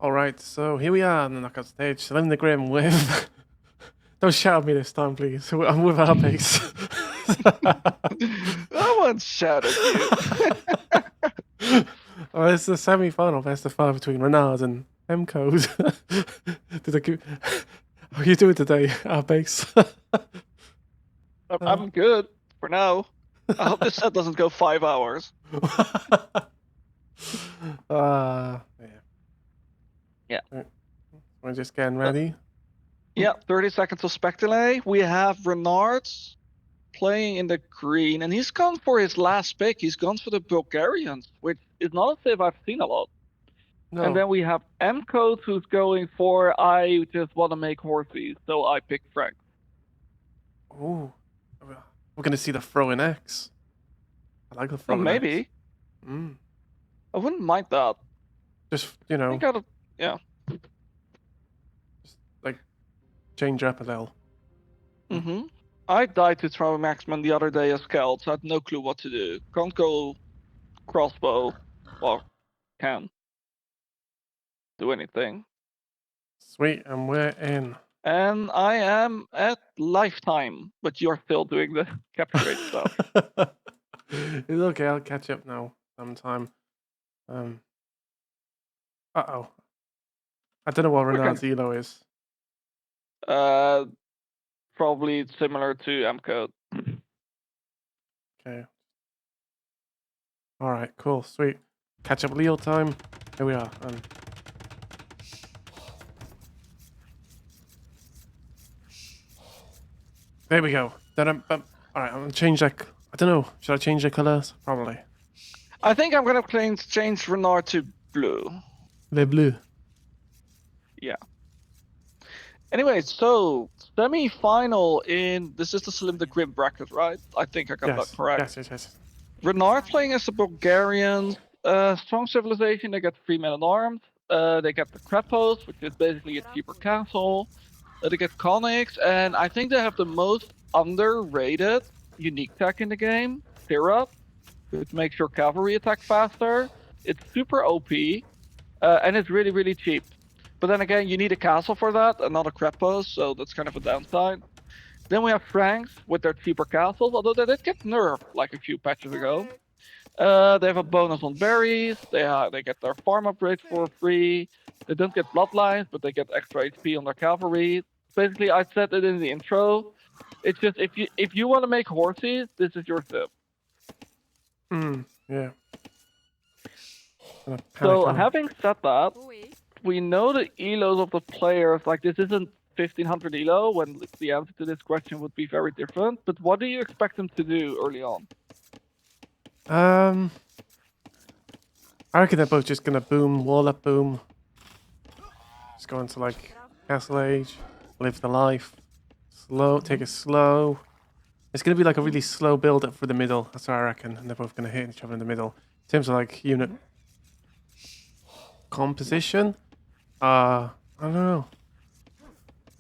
Alright, so here we are on the knockout stage. Selim the Grim with... Don't shout at me this time, please. I'm with Rbase. I won't shout at you. Oh, it's the semi-final best of 5 between Renard and Mcode. How are you doing today, Rbase? I'm good for now. I hope this set doesn't go 5 hours. Yeah. Yeah. We're just getting ready. Yeah, 30 seconds of Spectale. We have Renard playing in the green, and he's gone for his last pick. He's gone for the Bulgarians, which is not a save I've seen a lot. No. And then we have Mcode, who's going for, I just want to make horses, so I pick Frank. Ooh. We're going to see the throw-in X. I like the Well, throw-in maybe. X. Mm. I wouldn't mind that. Just, you know, yeah. just like change up a little. Mm-hmm. I died to throw Maxman the other day as Scout, so I had no clue what to do. Can't go crossbow. Well, can do anything. Sweet, and we're in. And I am at lifetime, but you're still doing the capture rate stuff. It's okay, I'll catch up now sometime. Uh-oh. I don't know what Renard's elo is. Probably similar to Mcode. Okay. Alright, cool, sweet. Catch up Leo time. Here we are. There we go. Alright, I'm gonna change that. I don't know. Should I change the colors? Probably. I think I'm gonna change Renard to blue. Le bleu. Yeah. Anyway, so semi-final in this is the Selim the Grim Bracket, right? I think I got that correct. Yes. Renard playing as the Bulgarians. Strong civilization. They get 3 men at arms. They get the Krepos, which is basically a cheaper castle. They get Conics, and I think they have the most underrated unique tech in the game, Syrup, which makes your cavalry attack faster. It's super OP, and it's really, really cheap. But then again, you need a castle for that, and not a Krepos, so that's kind of a downside. Then we have Franks with their cheaper castles, although they did get nerfed like a few patches ago. They have a bonus on berries. They get their farm upgrades for free. They don't get bloodlines, but they get extra HP on their cavalry. Basically, I said it in the intro. It's just if you want to make horses, this is your tip. Yeah. So having said that, we know the elos of the players. Like this isn't 1500 elo. When the answer to this question would be very different. But what do you expect them to do early on? I reckon they're both just gonna boom, wall up, boom. Just go into like Castle Age, live the life, slow, take it slow. It's gonna be like a really slow build up for the middle. That's what I reckon, and they're both gonna hit each other in the middle. In terms of like unit composition, I don't know.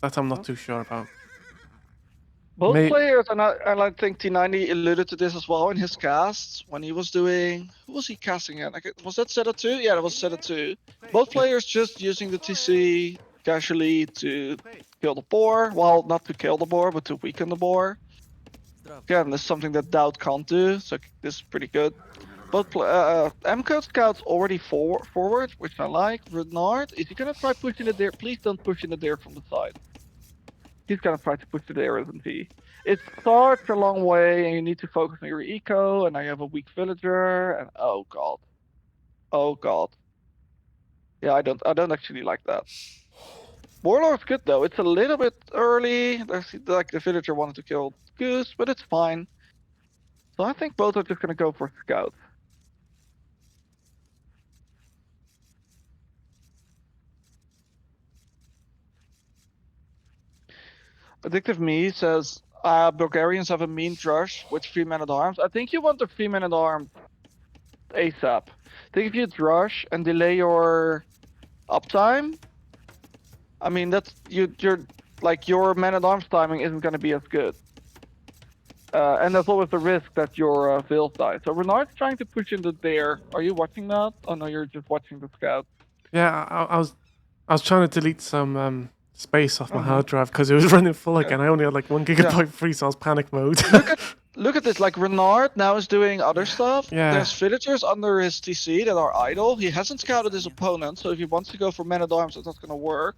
That I'm not too sure about. Both players, and I think T90 alluded to this as well in his casts when he was doing. Who was he casting at? Was that Zeta 2? Yeah, that was Zeta 2. Both players just using the TC casually to kill the boar. Well, not to kill the boar, but to weaken the boar. Again, this is something that Doubt can't do, so this is pretty good. Both Mcode scouts already forward, which I like. Renard, is he gonna try pushing the deer? Please don't push in the deer from the side. He's gonna try to push the deer, isn't he? It starts a long way, and you need to focus on your eco, and now you have a weak villager, and oh god. Yeah, I don't actually like that. Warlord's good though. It's a little bit early. Like the villager wanted to kill Goose, but it's fine. So I think both are just gonna go for scout. Addictive Me says Bulgarians have a mean drush with 3 men at arms. I think you want the 3 men at arms ASAP. I think if you drush and delay your uptime, I mean that's you're like your men at arms timing isn't gonna be as good. And there's always the risk that your Vils die. So Renard's trying to push into there. Are you watching that? Oh no, you're just watching the scout. Yeah, I was I was trying to delete some space off my hard drive because it was running full again. I only had like 1 gigabyte free, so I was panic mode. Look at this, like Renard now is doing other stuff. Yeah. There's villagers under his TC that are idle. He hasn't scouted his opponent, so if he wants to go for men-at-arms, it's not gonna work.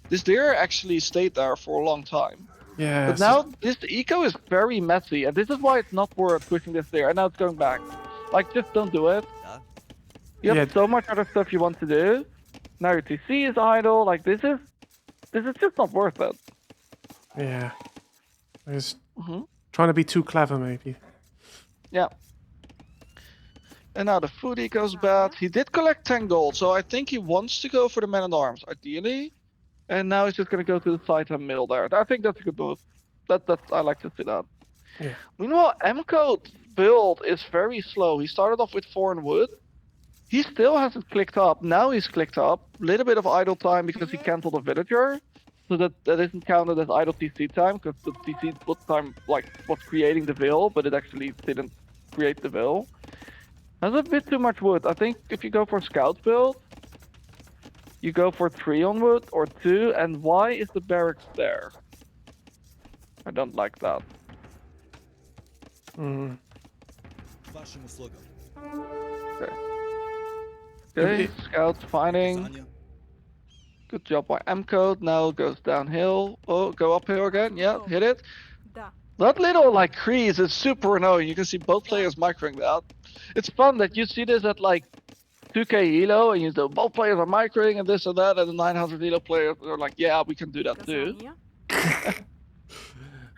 This deer actually stayed there for a long time. Yeah. But now this eco is very messy, and this is why it's not worth pushing this deer. And now it's going back. Like, just don't do it. You have so much other stuff you want to do. Now your TC is idle. Like, this is just not worth it. Yeah. I was trying to be too clever, maybe. Yeah. And now the food eco's bad. He did collect 10 gold, so I think he wants to go for the men-at-arms, ideally. And now he's just gonna go to the side and mill there. I think that's a good move. I like to see that. Yeah. Meanwhile, Mcode's build is very slow. He started off with 4 and wood. He still hasn't clicked up. Now he's clicked up. Little bit of idle time because he cancelled a villager. So that isn't counted as idle TC time, because the TC time like was creating the veil, but it actually didn't create the veil. That's a bit too much wood. I think if you go for scout build, you go for 3 on wood or 2, and why is the barracks there? I don't like that. Okay, scouts fighting. Good job by Mcode. Now goes downhill. Oh, go uphill again. Yeah, hit it. That little like crease is super annoying. You can see both players microing that. It's fun that you see this at like 2k elo, and you know both players are microing and this and that, and the 900 elo players are like, yeah, we can do that too.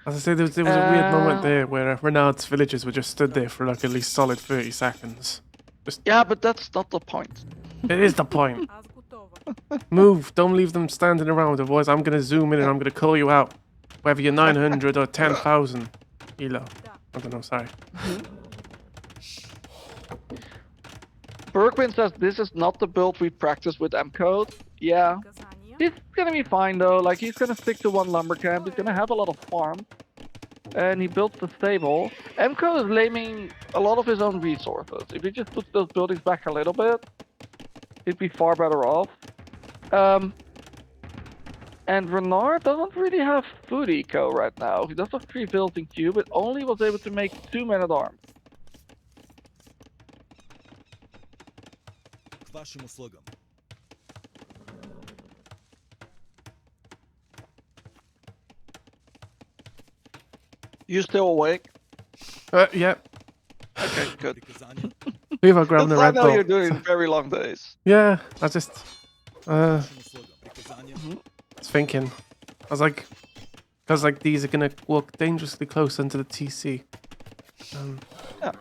As I said, there was a weird moment there where Renard's villagers were just stood there for like at least solid 30 seconds. Yeah, but that's not the point. It is the point. Move, don't leave them standing around, otherwise I'm gonna zoom in and I'm gonna call you out. Whether you're 900 or 10,000 elo. I don't know, sorry. Bergwin says this is not the build we practice with Mcode. Yeah. He's gonna be fine though, like he's gonna stick to 1 lumber camp, he's gonna have a lot of farm. And he built the stable. Mcode is laming a lot of his own resources. If he just puts those buildings back a little bit, he'd be far better off. And Renard doesn't really have food eco right now. He does have 3 builds in queue, but only was able to make 2 men-at-arms. You still awake? Yeah. Okay, good. We were grabbing the I red know ball. you're doing very long days. Yeah, I just was thinking. I was like, because like these are gonna walk dangerously close into the TC. Yeah.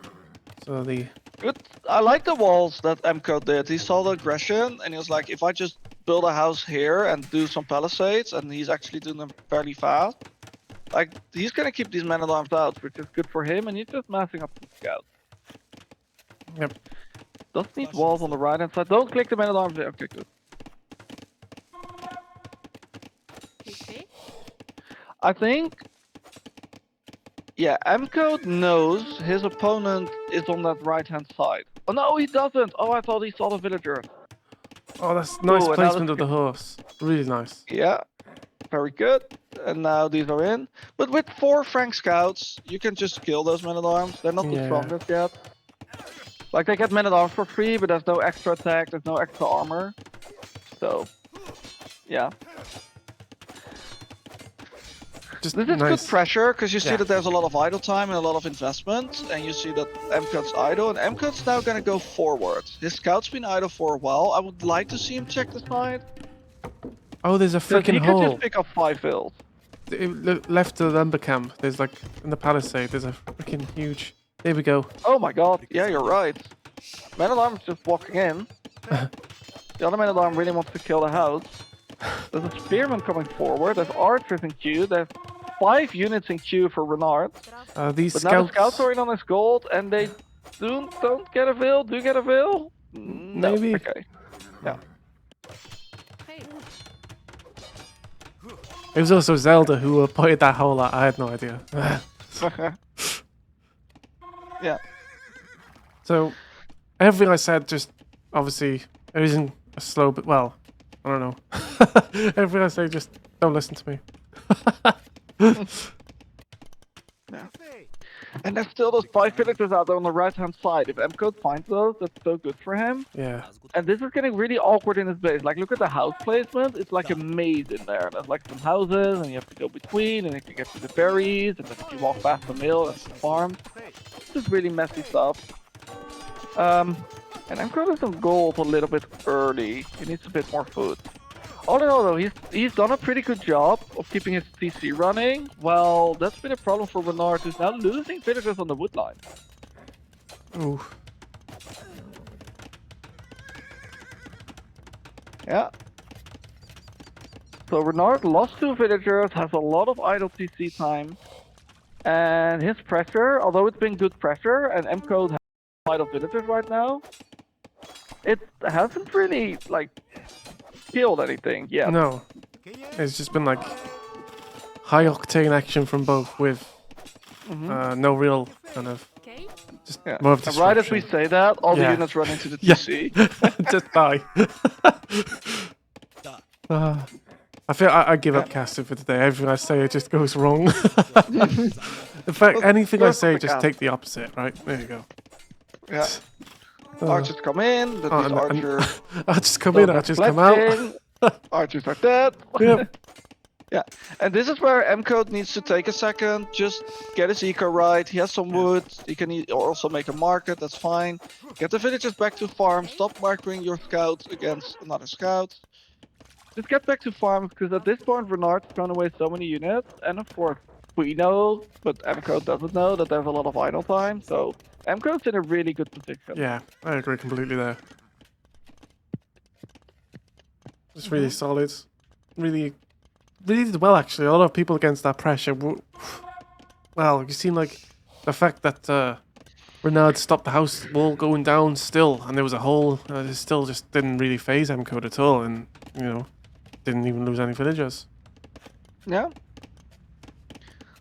So the Good. I like the walls that Mcode did. He saw the aggression and he was like, if I just build a house here and do some palisades, and he's actually doing them fairly fast. Like, he's gonna keep these men-at-arms out, which is good for him, and he's just massing up the scouts. Yep. Doesn't need walls on the right-hand side. Don't click the men-at-arms there. Okay, good. I think... Yeah, Mcode knows his opponent is on that right-hand side. Oh no, he doesn't! Oh, I thought he saw the villager. Oh, that's nice Ooh, placement of the horse. Really nice. Yeah, very good. And now these are in. But with 4 Frank scouts, you can just kill those men-at-arms. They're not the strongest yet. Like, they get men-at-arms for free, but there's no extra attack, there's no extra armor. So, yeah. Just this is nice. good pressure, because you see that there's a lot of idle time and a lot of investment, and you see that Mcode's idle, and Mcode's now going to go forward. His scout's been idle for a while. I would like to see him check the side. Oh, there's a freaking He hole. could just pick up 5 fills. Left of the lumber camp, there's like, in the palisade, there's a freaking huge... There we go. Oh my god, yeah, you're right. Men-at-arm's just walking in. The other men-at-arm really wants to kill the house. There's a spearman coming forward, there's archers in queue, there's 5 units in queue for Renard. These but scouts... now the scouts are in on his gold, and they don't get a veil. Do you get a veil? No. Maybe. Okay. Yeah. It was also Zelda who pointed that hole out. I had no idea. Yeah. So, everything I said just, obviously, it isn't a slow, but well, I don't know. Everything I say, just don't listen to me. Yeah. And there's still those 5 villagers out there on the right-hand side. If Mcode finds those, that's so good for him. Yeah. And this is getting really awkward in his base. Like, look at the house placement. It's like a maze in there. There's like some houses, and you have to go between, and you can get to the berries, and then you walk past the mill and the farm. This is really messy stuff. And Mcode is on gold a little bit early. He needs a bit more food. All in all, though, he's done a pretty good job of keeping his TC running. Well, that's been a problem for Renard, who's now losing villagers on the wood line. Ooh. Yeah. So Renard lost 2 villagers, has a lot of idle TC time, and his pressure, although it's been good pressure, and Mcode has idle villagers right now, it hasn't really like killed anything yet. No. It's just been like high octane action from both with no real kind of just more of And right as we disruption. say that, all the Yeah. units run into the Yeah. TC. Just die. I feel I give up casting for today. Everything I say, it just goes wrong. In fact, anything I say, just take the opposite, right? There you go. Yeah. Archers come in, then these archers I just come in, I just come out. Archers are dead. Yep. Yeah, and this is where Mcode needs to take a second, just get his eco right. He has some wood, he can also make a market, that's fine. Get the villagers back to farm, stop marking your scouts against another scout. Just get back to farm, because at this point Renard's thrown away so many units, and of course we know, but Mcode doesn't know, that there's a lot of idle time, so Mcode's in a really good position. Yeah, I agree completely there. It's really solid. Really did well, actually. A lot of people against that pressure. Well, you seen like the fact that Renard stopped the house wall going down still, and there was a hole. It still just didn't really phase Mcode at all, and you know, didn't even lose any villagers. Yeah.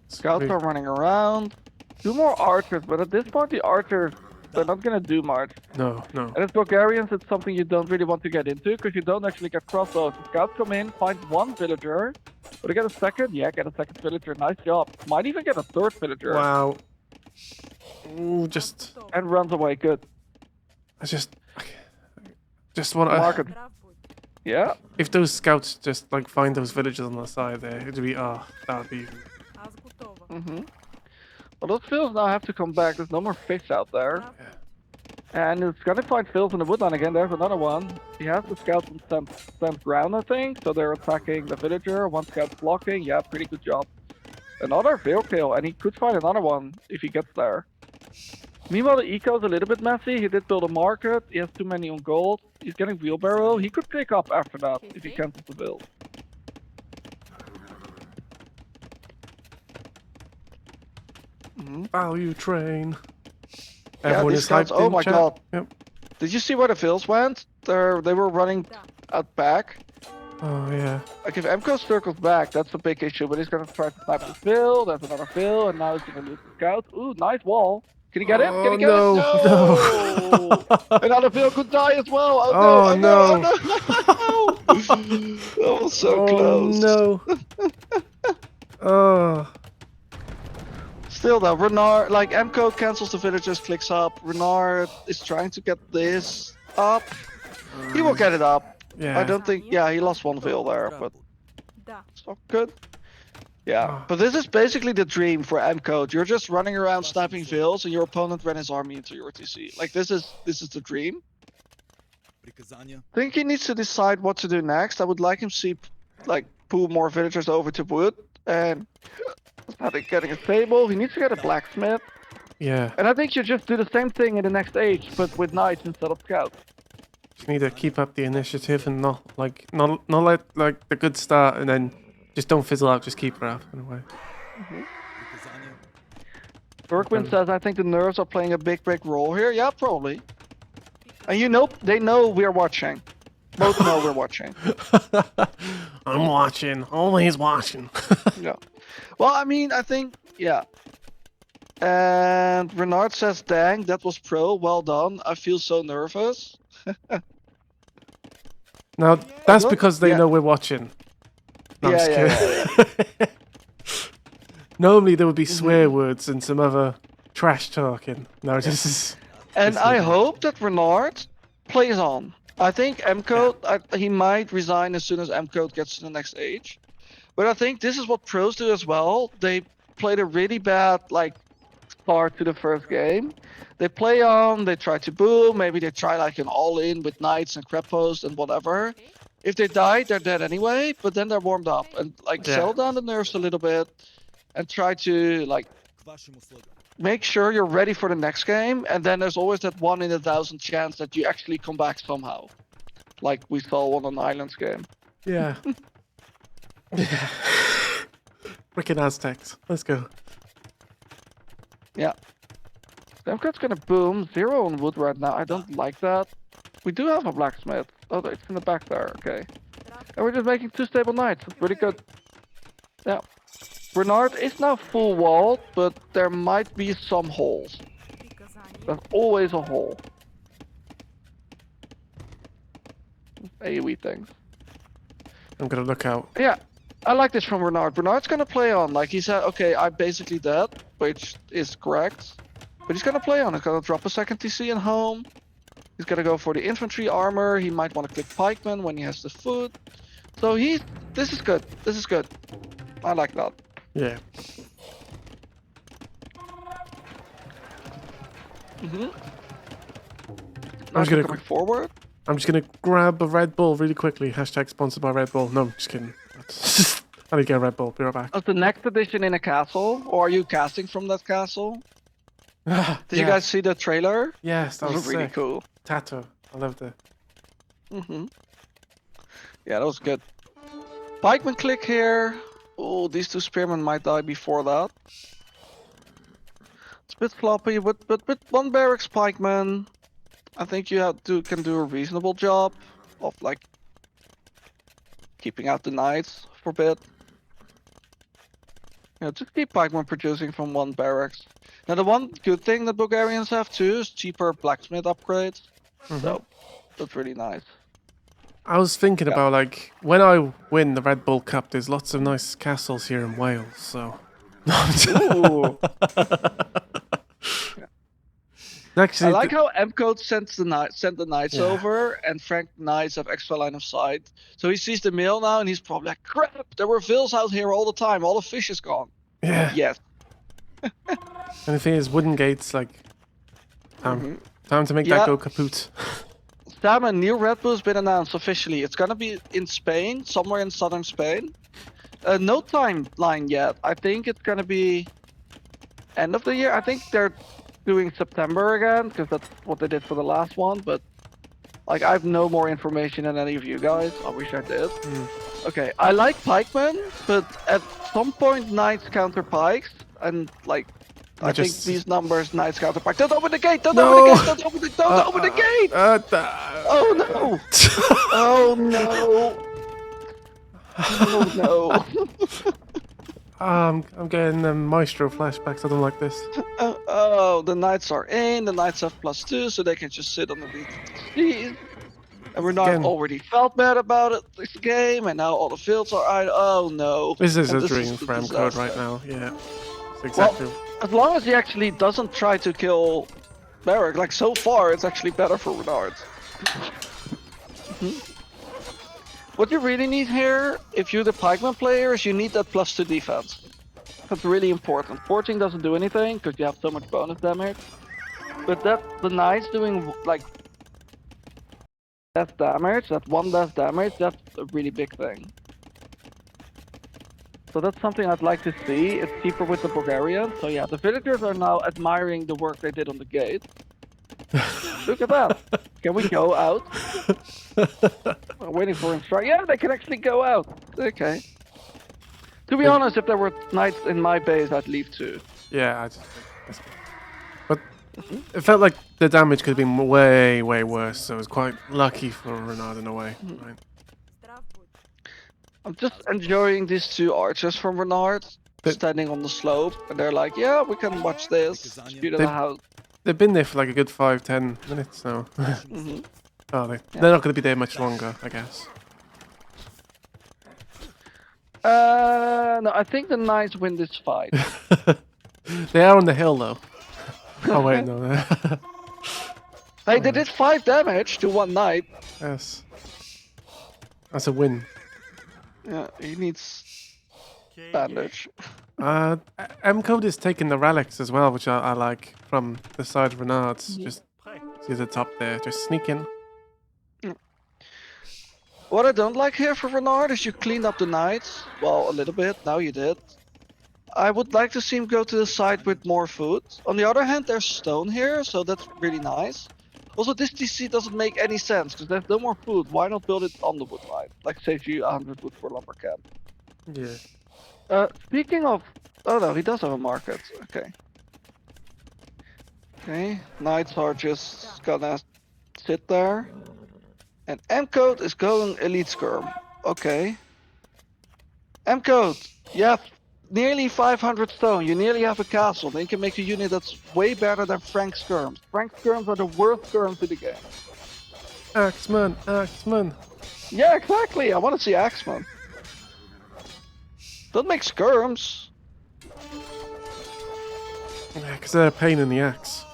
Scouts are running around. 2 more archers, but at this point the archers, they're not gonna do much. No. And as Bulgarians, it's something you don't really want to get into, because you don't actually get crossbows. The scouts come in, find 1 villager. But I get a second? Yeah, get a second villager. Nice job. Might even get a 3rd villager. Wow. Ooh, And runs away. Good. I just want to. Market. Yeah. If those scouts just like find those villagers on the side there, it'd be that would be. Well, those fields now have to come back. There's no more fish out there. And it's gonna find Phils in the woodline again. There's another one. He has the scouts on stamp ground, I think. So they're attacking the villager. 1 scout's blocking. Yeah, pretty good job. Another field kill, and he could find another one if he gets there. Meanwhile, the eco's a little bit messy. He did build a market. He has too many on gold. He's getting wheelbarrow. He could pick up after that if he cancels the build. Value train. Yeah, Everyone these is scouts, hyped oh in my chat. god. Yep. Did you see where the Phils went? They were running out back. Oh yeah. Like if Mco circles back, that's a big issue, but he's gonna try to snipe the Phil, there's another Phil, and now he's gonna lose the scout. Ooh, nice wall. Can he get him? Can he get no, him? No! Another Phil could die as well. Oh, no. That was so close. No. Oh. Still though, Renard, like Mco cancels the villagers, clicks up. Renard is trying to get this up. He will get it up. Yeah. I don't think, yeah, he lost 1 Phil there, but it's not good. Yeah, but this is basically the dream for Mcode. You're just running around sniping Phils, and your opponent ran his army into your TC. Like this is the dream. I think he needs to decide what to do next. I would like him to see, like, pull more villagers over to wood and getting a stable. He needs to get a blacksmith. Yeah. And I think you just do the same thing in the next age, but with knights instead of scouts. Just need to keep up the initiative and not let like the good start and then just don't fizzle out. Just keep it up in a way. Bergwin says, I think the nerves are playing a big role here. Yeah, probably. And you know, they know we're watching. Both know we're watching. I'm watching. Always watching. Yeah. Well, I mean, I think, yeah. And Renard says, dang, that was pro. Well done. I feel so nervous. Now, that's Look, because they yeah. know we're watching. No, I'm Yeah, just kidding. Normally there would be swear words and some other trash talking. No, this is... And this I is- hope that Renard plays on. I think Mcode, he might resign as soon as Mcode gets to the next age. But I think this is what pros do as well. They played a really bad like start to the first game. They play on, they try to boom, maybe they try like an all-in with knights and crep post and whatever. If they die, they're dead anyway, but then they're warmed up and like Yeah. settle down the nerves a little bit and try to like make sure you're ready for the next game. And then there's always that 1 in 1,000 chance that you actually come back somehow. Like we saw on an Islands game. Yeah. Yeah. Freaking Aztecs. Let's go. Yeah. Demcode's gonna boom. 0 on wood right now. I don't like that. We do have a blacksmith. Oh, it's in the back there. Okay. And we're just making 2 stable knights. That's pretty good. Yeah. Renard is now full walled, but there might be some holes. There's always a hole. AoE things. I'm gonna look out. Yeah. I like this from Renard. Renard's gonna play on. Like he said, okay, I'm basically dead, which is correct. But he's gonna play on. He's gonna drop a second TC and home. He's gonna go for the infantry armor. He might want to click pikeman when he has the food. So this is good. This is good. I like that. Yeah. I'm just going forward. I'm just gonna grab a Red Bull really quickly. Hashtag sponsored by Red Bull. No, I'm just kidding. I need to get a Red Bull. Be right back. Is the next edition in a castle, or are you casting from that castle? Did you guys see the trailer? Yes, that was really sick. cool. Tato. I loved it. Yeah, that was good. Pikeman click here. Oh, these 2 spearmen might die before that. It's a bit floppy, but with 1 barracks pikeman, I think you can do a reasonable job of like keeping out the knights for a bit. Yeah, just keep pikeman producing from 1 barracks. Now the one good thing that Bulgarians have too is cheaper blacksmith upgrades. So that's really nice. I was thinking about like when I win the Red Bull Cup, there's lots of nice castles here in Wales, so. Ooh. Actually, I like how Mcode sent the knights over, and Frank knights have extra line of sight. So he sees the mail now, and he's probably like, "Crap! There were vills out here all the time. All the fish is gone." Yeah. Yes. And the thing is, wooden gates, like, time to make that go kaput. Sam, a new Red Bull has been announced officially. It's gonna be in Spain, somewhere in southern Spain. No timeline yet. I think it's gonna be end of the year. I think they're doing September again, because that's what they did for the last one, but like I have no more information than any of you guys. I wish I did. Okay, I like pikemen, but at some point knights counter pikes, and like I think these numbers knights counter pikes. Don't open the gate! Don't open the gate! Don't open the gate! Oh no! Oh no! Oh no! I'm getting Maestro flashbacks. I don't like this. Oh, the knights are in. The knights have +2, so they can just sit on the BTC. And we're not already felt bad about it this game, and now all the fields are out. Oh no! This is a dream for Mcode right now. Yeah, it's exactly. Well, as long as he actually doesn't try to kill Barrack, like so far, it's actually better for Renard. What you really need here, if you're the pikeman player, is you need that +2 defense. That's really important. Forging doesn't do anything because you have so much bonus damage. But the knights doing like less damage, that 1 less damage, that's a really big thing. So that's something I'd like to see. It's cheaper with the Bulgarians. So yeah, the villagers are now admiring the work they did on the gate. Look at that. Can we go out? I'm waiting for instruction. Yeah, they can actually go out. Okay. To be honest, if there were knights in my base, I'd leave too. Yeah, but it felt like the damage could have been way, way worse. So it was quite lucky for Renard in a way. Right? I'm just enjoying these 2 archers from Renard standing on the slope, and they're like, "Yeah, we can watch this." Shoot at the house. They've been there for like a good 5-10 minutes now. Oh, they're not going to be there much longer, I guess. No, I think the Knights win this fight. They are on the hill, though. Oh, wait, no. Hey, they did 5 damage to one Knight. Yes. That's a win. Yeah, he needs bandage. Mcode is taking the relics as well, which I like, from the side of Renard's. Just see the top there, just sneaking. What I don't like here for Renard is you cleaned up the Knights. Well, a little bit, now you did. I would like to see him go to the side with more food. On the other hand, there's stone here, so that's really nice. Also, this TC doesn't make any sense, because there's no more food. Why not build it on the wood line? Like, save you 100 wood for lumber camp. Yeah. Speaking of... Oh no, he does have a market. Okay. Okay, Knights are just gonna sit there. And Mcode is going Elite Skirm. Okay. Mcode, you have nearly 500 stone. You nearly have a castle. Then you can make a unit that's way better than Frank Skirms. Frank Skirms are the worst Skirms in the game. Axeman, Axeman. Yeah, exactly. I want to see Axeman. Don't make Skirms. Yeah, because they're a pain in the axe.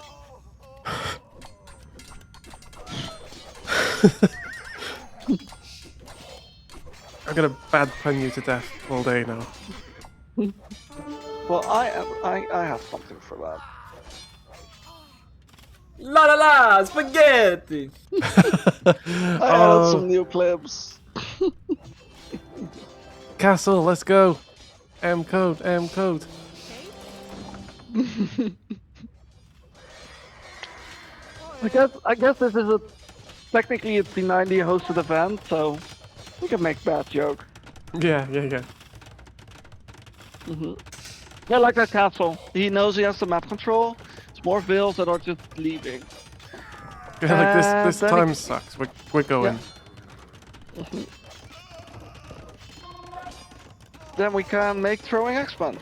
I'm gonna bad pun you to death all day now. Well, I have something for that. La la la, spaghetti! I added some new clips. Castle, let's go. Mcode, Mcode. I guess this is technically a T90 hosted event, so we can make bad joke. Yeah. Yeah, like that castle. He knows he has the map control. It's more vills that are just leaving. Yeah, like this time sucks. We're going. Yeah. Then we can make throwing X-Men.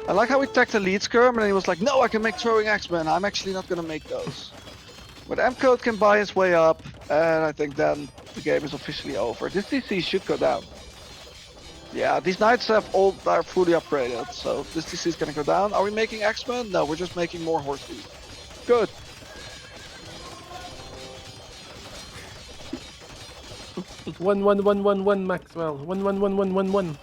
I like how he teched the lead skirm and he was like, no, I can make throwing X-Men. I'm actually not gonna make those. But Mcode can buy his way up, and I think then the game is officially over. This DC should go down. Yeah, these knights are fully upgraded, so this DC is gonna go down. Are we making X-Men? No, we're just making more horses. Good. One, Maxwell. One.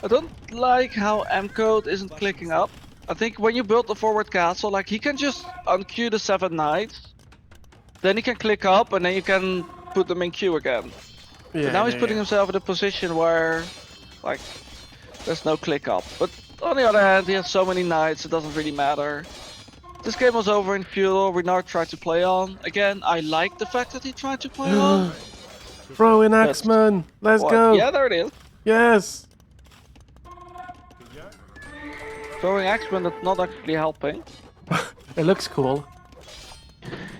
I don't like how Mcode isn't clicking up. I think when you build the forward castle, like he can just unqueue the 7 knights, then he can click up and then you can put them in queue again. Yeah, but now he's putting himself in a position where, like, there's no click up. But on the other hand, he has so many knights, it doesn't really matter. This game was over in feudal. Renard tried to play on. Again, I like the fact that he tried to play on. Throw in Axeman. Let's go. Yeah, there it is. Yes. Throwing X-Men, that's not actually helping. It looks cool.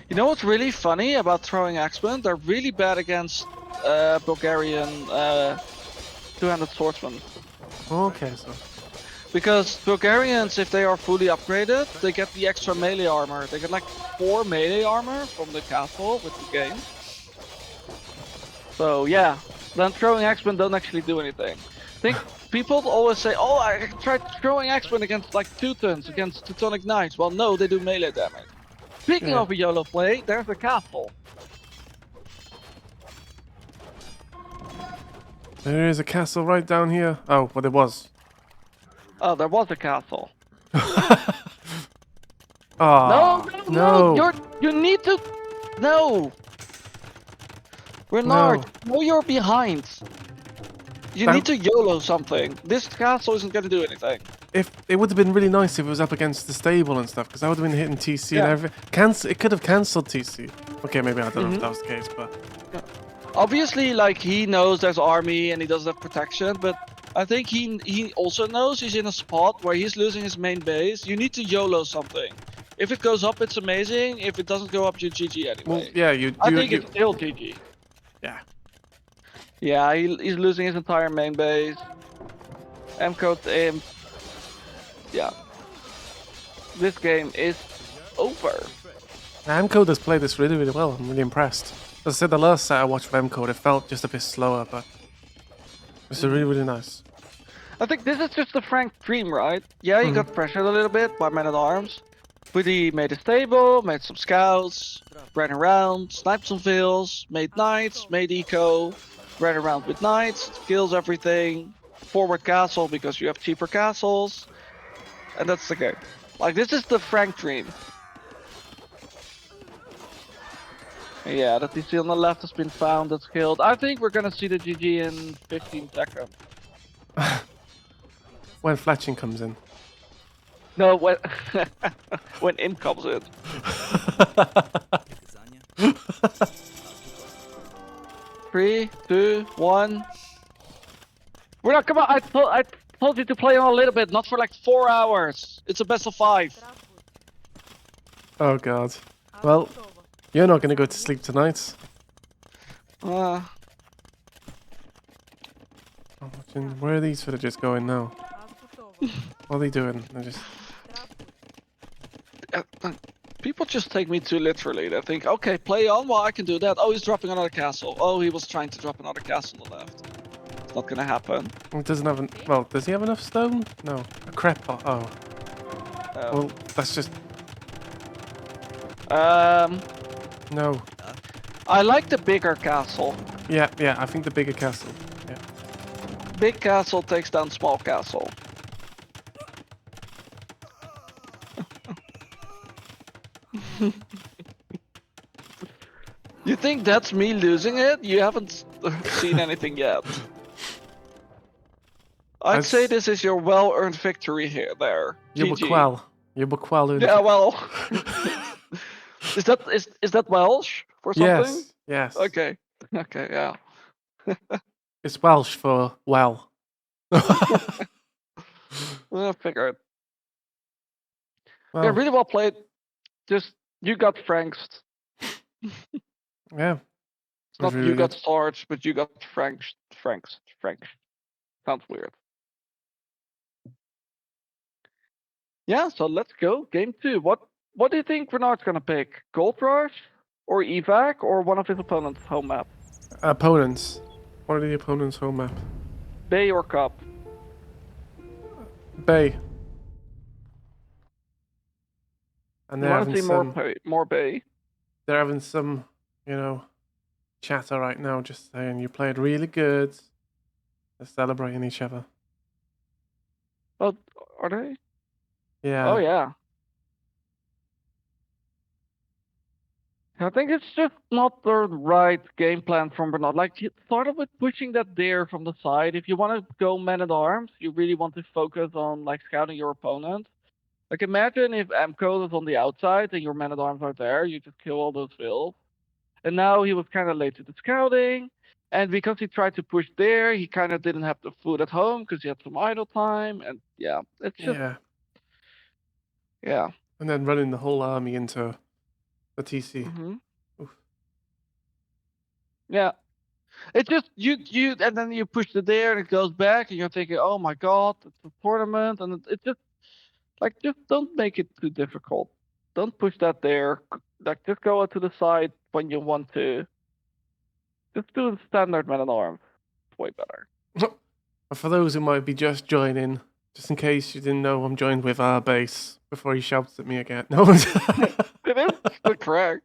You know what's really funny about throwing X-Men? They're really bad against Bulgarian two-handed swordsmen. Okay, so. Because Bulgarians, if they are fully upgraded, they get the extra melee armor. They get like 4 melee armor from the castle with the game. So yeah, then throwing X-Men don't actually do anything. I think people always say, oh, I tried throwing X-Men against like Teutons, against Teutonic Knights. Well, no, they do melee damage. Speaking of a YOLO play, there's a castle. There is a castle right down here. Oh, well, there was. Oh, there was a castle. Oh, no! You need to... No! Renard, no, you're behind. You need to YOLO something. This castle isn't gonna do anything. If it would have been really nice if it was up against the stable and stuff, because I would have been hitting TC and everything. It could have cancelled TC. Okay, maybe I don't know if that was the case, but obviously, like he knows there's army and he doesn't have protection, but I think he also knows he's in a spot where he's losing his main base. You need to YOLO something. If it goes up, it's amazing. If it doesn't go up, you GG anyway. Well, yeah, I think it's still GG. Yeah. Yeah, he's losing his entire main base. Mcode, yeah. this game is over. Mcode has played this really, really well. I'm really impressed. As I said, the last set I watched with Mcode, it felt just a bit slower, but it's really, really nice. I think this is just a frank dream, right? Yeah, he got pressured a little bit by Man-at-Arms, but he made a stable, made some scouts, ran around, sniped some vills, made knights, made eco, ran around with knights, kills everything, forward castle because you have cheaper castles, and that's the game. Like, this is the frank dream. Yeah, the TC on the left has been found, that's killed. I think we're gonna see the GG in 15 seconds. When Fletching comes in. No, when when in comes in. 3, 2, 1. We're not. Come on! I told you to play on a little bit, not for like 4 hours. It's a best of 5. Oh god. Well, you're not gonna go to sleep tonight. Uh, I'm watching. Where are these villagers going now? What are they doing? They're just. People just take me too literally. They think, okay, play on. Well, I can do that. Oh, he's dropping another castle. Oh, he was trying to drop another castle on the left. It's not gonna happen. It doesn't have. Well, does he have enough stone? No. A crep pot. Oh. Well, that's just. No. I like the bigger castle. Yeah, yeah. I think the bigger castle. Yeah. Big castle takes down small castle. You think that's me losing it? You haven't seen anything yet. I'd say this is your well-earned victory here. There. You GG. Bukwal. You Bukwal. Yeah, well. is that Welsh for something? Yes. Yes. Okay. Okay. Yeah. It's Welsh for well. I figured. Well, Yeah, really well played. Just you got Franks. yeah. It's not really you got good. Sarge, but you got Franks. Sounds weird. Yeah, so let's go. Game 2. What do you think Renard's gonna pick? Gold Rush or Evac or one of his opponent's home map? Opponents. What are the opponents' home map? Bay or Cup? Bay. And You they're want to having see some. more Bay? They're having some, chatter right now, just saying you played really good. They're celebrating each other. Oh, are they? Yeah. Oh yeah. I think it's just not the right game plan from Bernard. Like, he started with pushing that deer from the side. If you want to go man-at-arms, you really want to focus on like scouting your opponent. Like, imagine if Mcode is on the outside and your man-at-arms are there, you just kill all those vills. And now he was kind of late to the scouting, and because he tried to push there, he kind of didn't have the food at home because he had some idle time, and yeah, it's just yeah. And then running the whole army into the TC. Oof. Yeah. It's just you and then you push the there and it goes back and you're thinking, oh my god, it's a tournament, and it just like just don't make it too difficult. Don't push that there. Like, just go out to the side when you want to. Just do the standard man-at-arms. It's way better. For those who might be just joining, just in case you didn't know, I'm joined with Rbase before he shouts at me again. No. It is correct.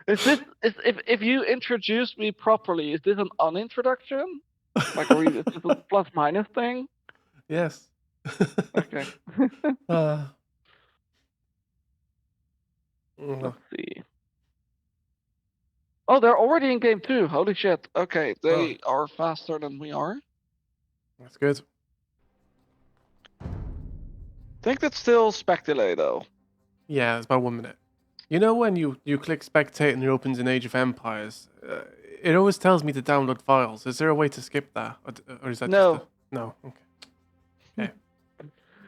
Is this if you introduce me properly, is this an unintroduction? Like, is this a plus minus thing? Yes. Okay. Let's see. Oh, they're already in game 2. Holy shit. Okay, they are faster than we are. That's good. I think that's still speculate though. Yeah, it's about 1 minute. You know when you click spectate and it opens in Age of Empires, it always tells me to download files. Is there a way to skip that? Or is that No. just no? Okay.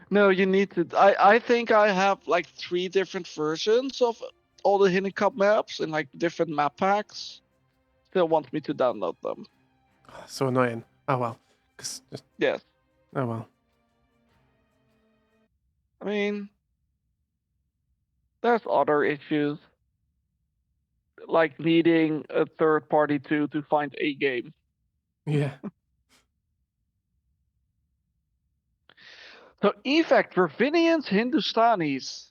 No, you need to. I think I have like 3 different versions of all the Hidden Cup maps in like different map packs. Still wants me to download them. So annoying. Oh well. Yes. Oh well. I mean, there's other issues, like needing a third party to find a game. Yeah. So Effect, Ravinians, Hindustanis.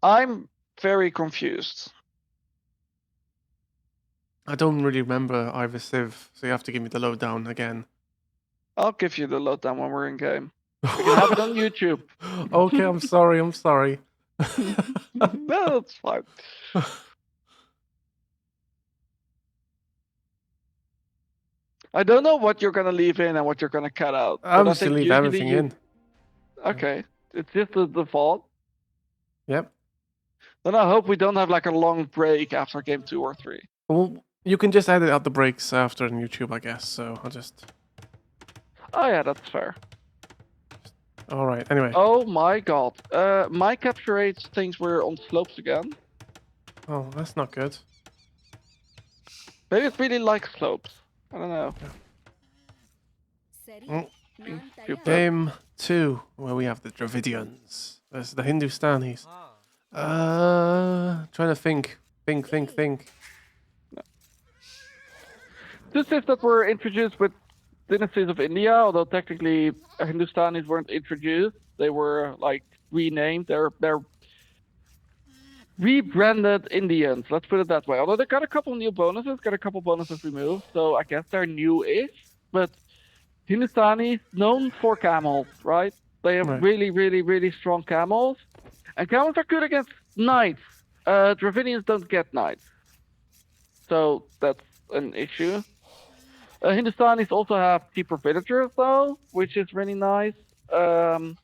I'm very confused. I don't really remember either Civ, so you have to give me the lowdown again. I'll give you the lowdown when we're in game. You can have it on YouTube. Okay, I'm sorry, I'm sorry. No, that's fine. I don't know what you're gonna leave in and what you're gonna cut out. I'm but I just gonna think leave usually everything in. Okay, it's just the default. Yep. Then I hope we don't have like a long break after game 2 or 3. Well, you can just edit out the breaks after on YouTube, I guess. So I'll just. Oh yeah, that's fair. All right. Anyway. Oh my god. My capture rates thinks we're on slopes again. Oh, that's not good. Maybe it really likes slopes. I don't know. Mm. Stupid. Game 2, where we have the Dravidians versus the Hindustanis. Trying to think. This is that were introduced with dynasties of India, although technically Hindustanis weren't introduced. They were like renamed. They're rebranded Indians. Let's put it that way. Although they got a couple new bonuses, got a couple bonuses removed, so I guess they're new-ish. But Hindustanis known for camels, right? They have Right. really strong camels, and camels are good against knights. Dravidians don't get knights, so that's an issue. Hindustanis also have cheaper villagers though, which is really nice. And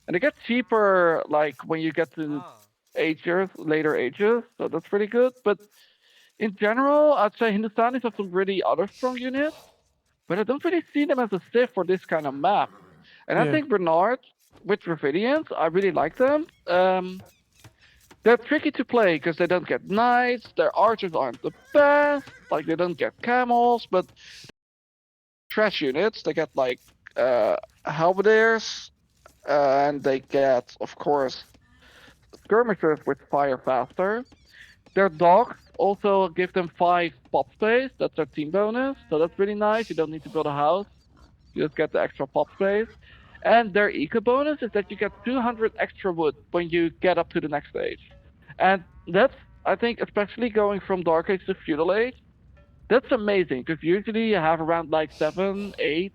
they get cheaper like when you get to later ages, so that's pretty good. But in general, I'd say Hindustanis have some really other strong units, but I don't really see them as a civ for this kind of map. And I Yeah. think Renard with Dravidians, I really like them. They're tricky to play because they don't get knights, their archers aren't the best, like they don't get camels, but trash units. They get like halberdiers, and they get, of course, skirmishers with fire faster. Their dogs also give them 5 pop space. That's their team bonus, so that's really nice. You don't need to build a house. You just get the extra pop space. And their eco bonus is that you get 200 extra wood when you get up to the next stage. And that's, I think, especially going from Dark Age to Feudal Age, that's amazing, because usually you have around like 7, 8,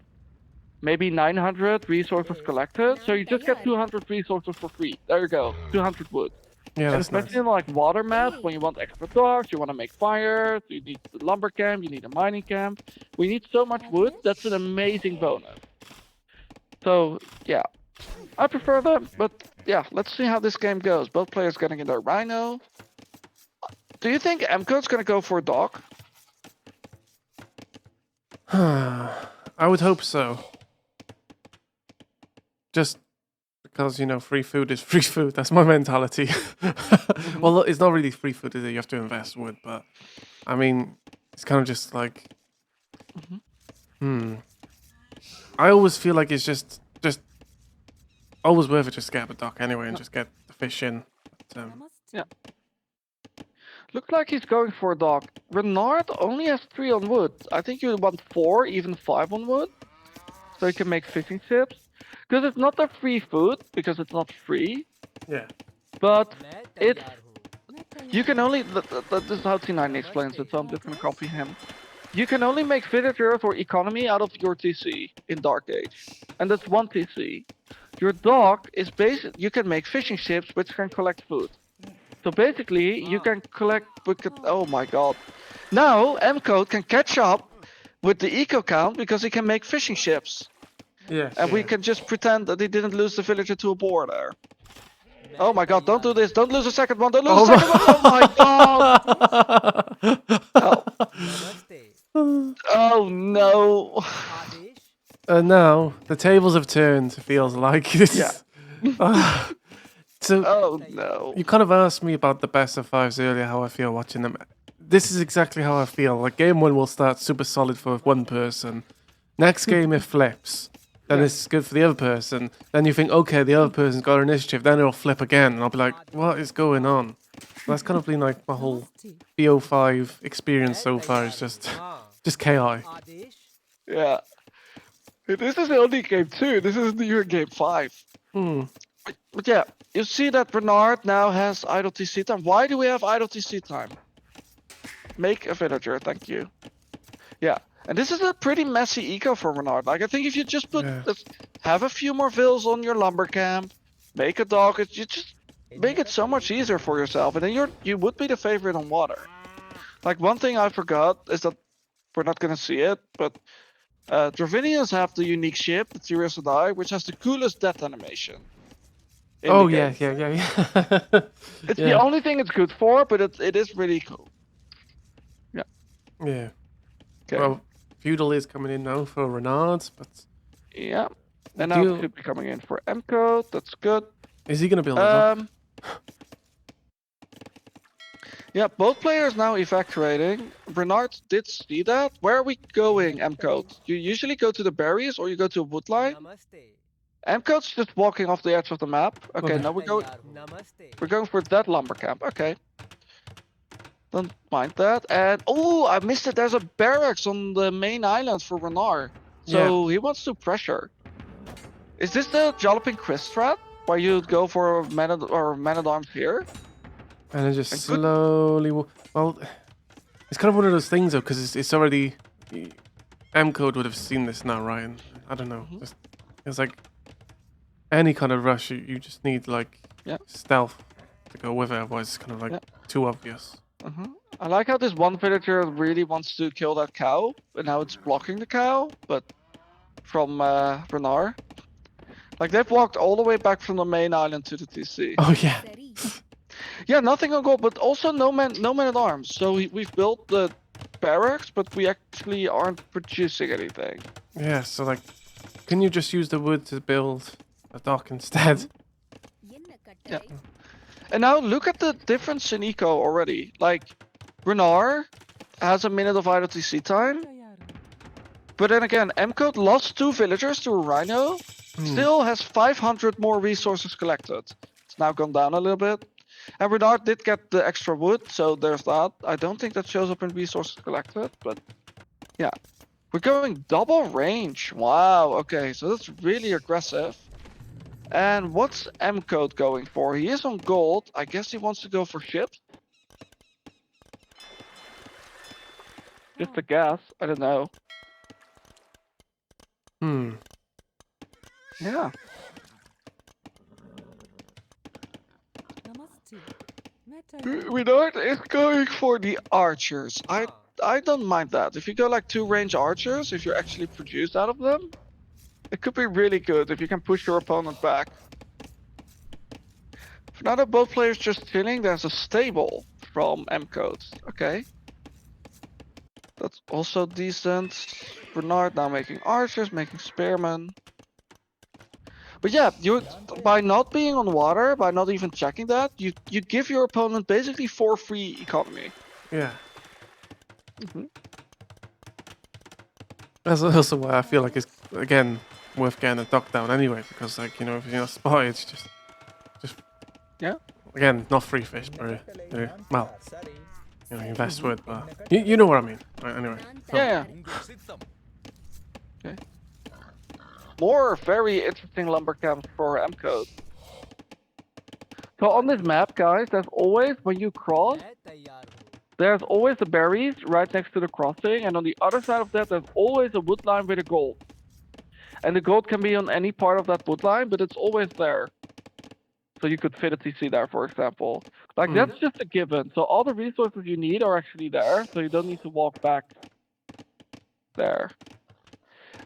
maybe 900 resources collected, so you just get 200 resources for free. There you go, 200 wood. Yeah, And that's especially nice. in like water maps, when you want extra dogs, you want to make fires, you need the lumber camp, you need a mining camp. We need so much wood, that's an amazing bonus. So, yeah, I prefer them, but yeah, let's see how this game goes. Both players getting in their Rhino. Do you think Mcode's gonna go for a dog? I would hope so. Just because, you know, free food is free food. That's my mentality. Well, it's not really free food, is it? You have to invest wood, but I mean, it's kind of just like, I always feel like it's just always worth it just to get a dock anyway and just get the fish in. But, Yeah. Looks like he's going for a dog. Renard only has 3 on wood. I think you want 4, even 5 on wood. So you can make fishing ships. Because it's not a free food, because it's not free. yeah. But it's... You can only... This is how T9 explains it, so I'm just gonna copy him. You can only make villagers or economy out of your TC in Dark Age. And that's 1 TC. Your dog is you can make fishing ships which can collect food. So basically, you can collect... Oh my god. Now, Mcode can catch up with the eco count because he can make fishing ships. Yeah. And we can just pretend that he didn't lose the villager to a boar there. Oh my god, don't do this. Don't lose a second one. Don't lose a second one. Oh my god. Oh, oh no. Now, the tables have turned, it feels like. Yeah. So, Oh no. you kind of asked me about the best of 5s earlier, how I feel watching them. This is exactly how I feel. Like, game 1 will start super solid for one person. Next game, it flips. then it's good for the other person. Then you think, okay, the other person's got initiative. Then it'll flip again, and I'll be like, what is going on? That's kind of been like my whole BO5 experience so far. Is just chaos. Yeah. This is only game 2. This isn't even game 5. But yeah, you see that Renard now has idle TC time. Why do we have idle TC time? Make a villager, thank you. Yeah, and this is a pretty messy eco for Renard. Like, I think if you just put, have a few more vills on your lumber camp, make a dock, you just make it so much easier for yourself, and then you would be the favorite on water. Like, one thing I forgot is that we're not gonna see it, but Dravinians have the unique ship, the Tyrius Die, which has the coolest death animation. Oh yeah. It's the only thing it's good for, but it is really cool. Yeah. Yeah. Okay. Well, Feudal is coming in now for Renards, but yeah, and now it should be coming in for Mcode. That's good. Is he gonna build it up? Yeah, both players now evacuating. Renard did see that. Where are we going, Mcode? You usually go to the berries or you go to a wood line? Mcode's just walking off the edge of the map. Okay, now we're going for that lumber camp. Okay. Don't mind that. And oh, I missed it. There's a barracks on the main island for Renard. So he wants to pressure. Is this the Jaloping Chris strat? Where you'd go for man-at-arms here? And then just slowly... Well, it's kind of one of those things, though, because it's already... Mcode would have seen this now, Ryan. I don't know. It's like... Any kind of rush, you just need, like, stealth to go with it. Otherwise, it's kind of, like, too obvious. I like how this one villager really wants to kill that cow, and now it's blocking the cow, but from Renard. Like, they've walked all the way back from the main island to the TC. Oh, yeah. Yeah, nothing on gold, but also no man at arms. So we've built the barracks, but we actually aren't producing anything. Yeah, so, like, can you just use the wood to build a dock instead? Yeah. And now look at the difference in eco already. Like, Renard has a minute of idle TC time. But then again, Mcode lost 2 villagers to a rhino. Still has 500 more resources collected. It's now gone down a little bit. And Renard did get the extra wood, so there's that. I don't think that shows up in resources collected, but yeah. We're going double range. Wow, okay, so that's really aggressive. And what's Mcode going for? He is on gold. I guess he wants to go for ships. Just a guess. I don't know. Yeah. Renard is going for the archers. I don't mind that. If you go like 2 range archers, if you're actually produced out of them, it could be really good if you can push your opponent back. For now that both players just chilling, there's a stable from Mcode. Okay. That's also decent. Renard now making archers, making spearmen. But yeah, by not being on water, by not even checking that, you give your opponent basically 4 free economy. Yeah. That's also why I feel like it's, again, worth getting a dock down anyway, because, like, you know, if you're not spy, it's just again, not free fish, but well, you know, invest wood, but you know what I mean. Right, anyway. Yeah. Okay. More very interesting lumber camps for Mcode. So on this map, guys, there's always, when you cross, there's always the berries right next to the crossing, and on the other side of that, there's always a wood line with a gold. And the gold can be on any part of that wood line, but it's always there. So you could fit a TC there, for example. Like, that's just a given. So all the resources you need are actually there, so you don't need to walk back there.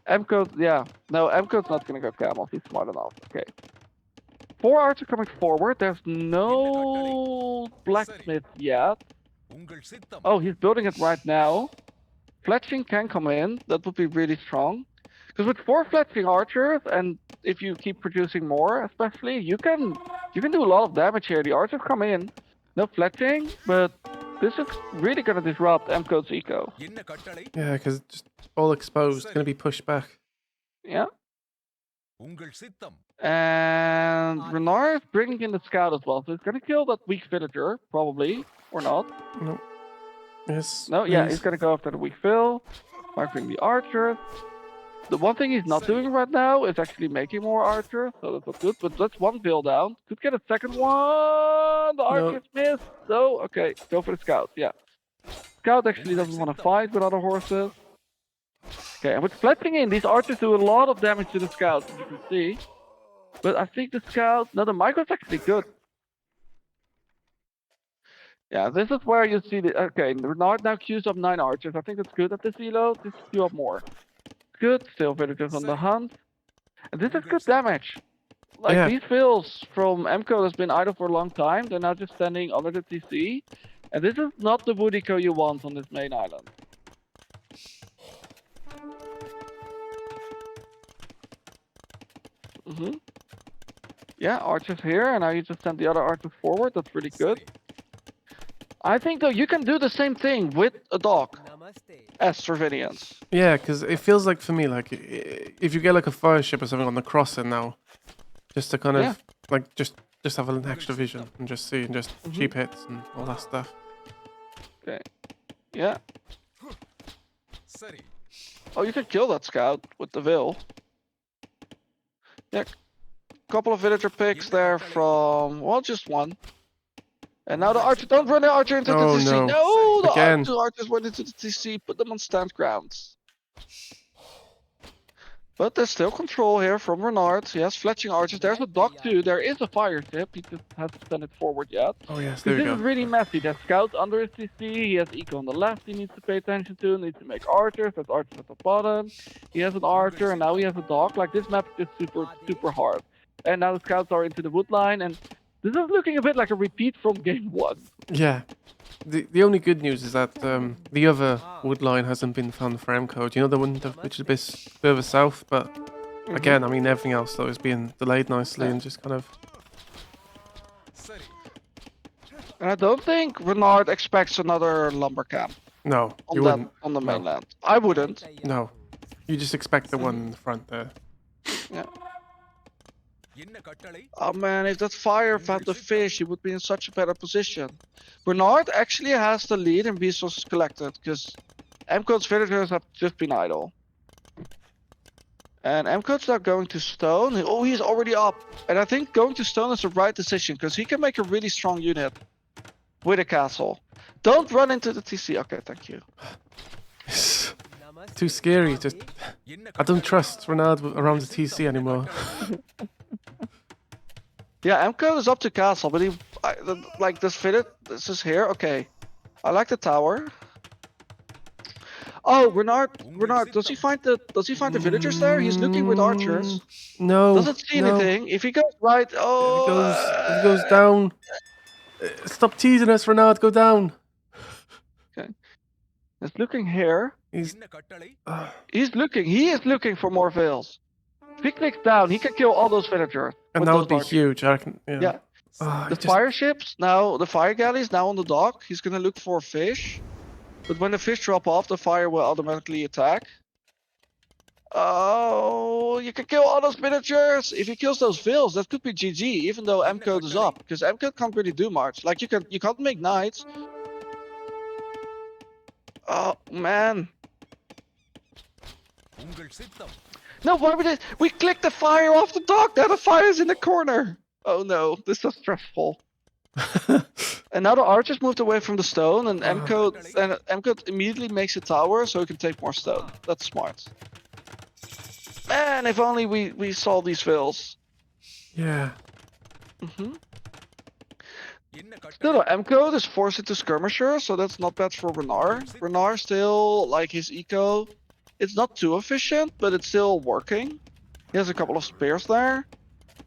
Mcode, yeah. No, Mcode's not gonna go camel. He's smart enough. Okay. 4 archers coming forward. There's no blacksmith yet. Oh, he's building it right now. Fletching can come in. That would be really strong. Because with 4 fletching archers, and if you keep producing more, especially, you can do a lot of damage here. The archers come in. No fletching, but this is really gonna disrupt Mcode's eco. Yeah, because just all exposed, gonna be pushed back. Yeah. And Renard is bringing in the scout as well, so he's gonna kill that weak villager, probably, or not. No. Yes. No, yeah, he's please. gonna go after the weak Phil. Might bring the archers. The one thing he's not doing right now is actually making more archers, so that's not good. But that's one Phil down. Could get a second one. The archers missed. So, okay, go for the scout. Yeah. Scout actually doesn't want to fight with other horses. Okay, and with fletching in, these archers do a lot of damage to the scout, as you can see. But I think the scout, no, the micro's actually good. Yeah, this is where you see the, okay, Renard now queues up 9 archers. I think that's good at this elo. Just queue up more. Good, still villagers on the hunt. And this is good damage. Like, Yeah. these fills from Mcode has been idle for a long time. They're now just standing under the TC. And this is not the wood eco you want on this main island. Yeah, archers here, and now you just send the other archers forward. That's really good. I think, though, you can do the same thing with a dog as Stravinians. Yeah, because it feels like for me, like if you get like a fire ship or something on the crossing now, just to kind of like just have an extra vision and just see and just cheap hits and all that stuff. Okay. Yeah. Oh, you can kill that scout with the Vil. Yeah. Couple of villager picks there from, well, just one. And now the archer, don't run the archer into the Oh, TC. no. No, the Again. two archers went into the TC, put them on stand grounds. But there's still control here from Renard. He has fletching archers. There's a dock too. There is a fire ship. He just hasn't sent it forward yet. Oh yes, there This we is go. really messy. There's scouts under his TC. He has eco on the left he needs to pay attention to. Needs to make archers. There's archers at the bottom. He has an archer and now he has a dock. Like, this map is just super hard. And now the scouts are into the wood line. And this is looking a bit like a repeat from game 1. Yeah. The only good news is that the other wood line hasn't been found for Mcode. You know, the one which is a bit further south, but again, I mean, everything else though is being delayed nicely and just kind of. And I don't think Renard expects another lumber camp No, on you wouldn't. on the No. mainland. I wouldn't. No, you just expect the one in the front there. Yeah. Oh man, if that fire found the fish, he would be in such a better position. Renard actually has the lead in resources collected, because Mcode's villagers have just been idle. And Mcode's now going to stone. Oh, he's already up. And I think going to stone is the right decision, because he can make a really strong unit with a castle. Don't run into the TC. Okay, thank you. Too scary. Just I don't trust Renard around the TC anymore. Yeah, Mcode is up to castle, but like this fitted. This is here. Okay, I like the tower. Oh, Renard, does he find the villagers there? He's looking with archers. No. Doesn't see anything. If he goes right, oh, If he goes down. Stop teasing us, Renard. Go down. Okay. He's looking here. He's. He is looking for more veils. If he clicks down, he can kill all those villagers. And with that those would be archers. huge. I reckon. Yeah. Yeah. The fire ships now, the fire galleys now on the dock. He's gonna look for fish, but when the fish drop off, the fire will automatically attack. Oh, you can kill all those villagers. If he kills those vills, that could be GG. Even though Mcode is up, because Mcode can't really do much. Like you can't make knights. Oh man. No, why would it? We clicked the fire off the dock. Now the fire's in the corner. Oh no, this is stressful. And now the archers moved away from the stone, and Mcode immediately makes a tower so he can take more stone. That's smart. Man, if only we saw these fills. Yeah. Still, though, Mcode is forced into skirmishers, so that's not bad for Renard. Renard still, like his eco, it's not too efficient, but it's still working. He has a couple of spears there.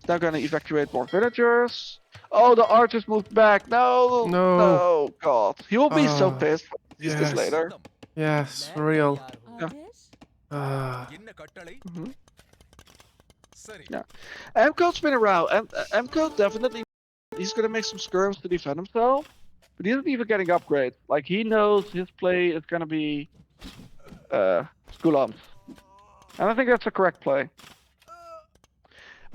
He's now gonna evacuate more villagers. Oh, the archers moved back. No, no, God. He will be so pissed when he sees this later. Yes, for real. Yeah. Yeah. Mcode's been around. Mcode definitely, he's gonna make some skirms to defend himself, but he isn't even getting upgrades. Like, he knows his play is gonna be Gulams. And I think that's a correct play.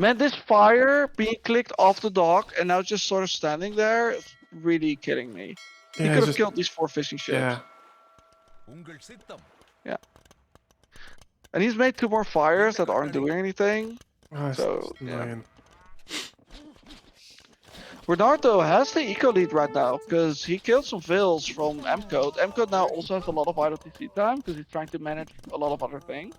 Man, this fire being clicked off the dock and now just sort of standing there is really kidding me. He Yeah, could have just, killed these 4 fishing ships. yeah. Yeah. And he's made 2 more fires that aren't doing anything. Oh, it's So, just annoying. Renard though has the eco lead right now because he killed some vills from Mcode. Mcode now also has a lot of idle TC time because he's trying to manage a lot of other things.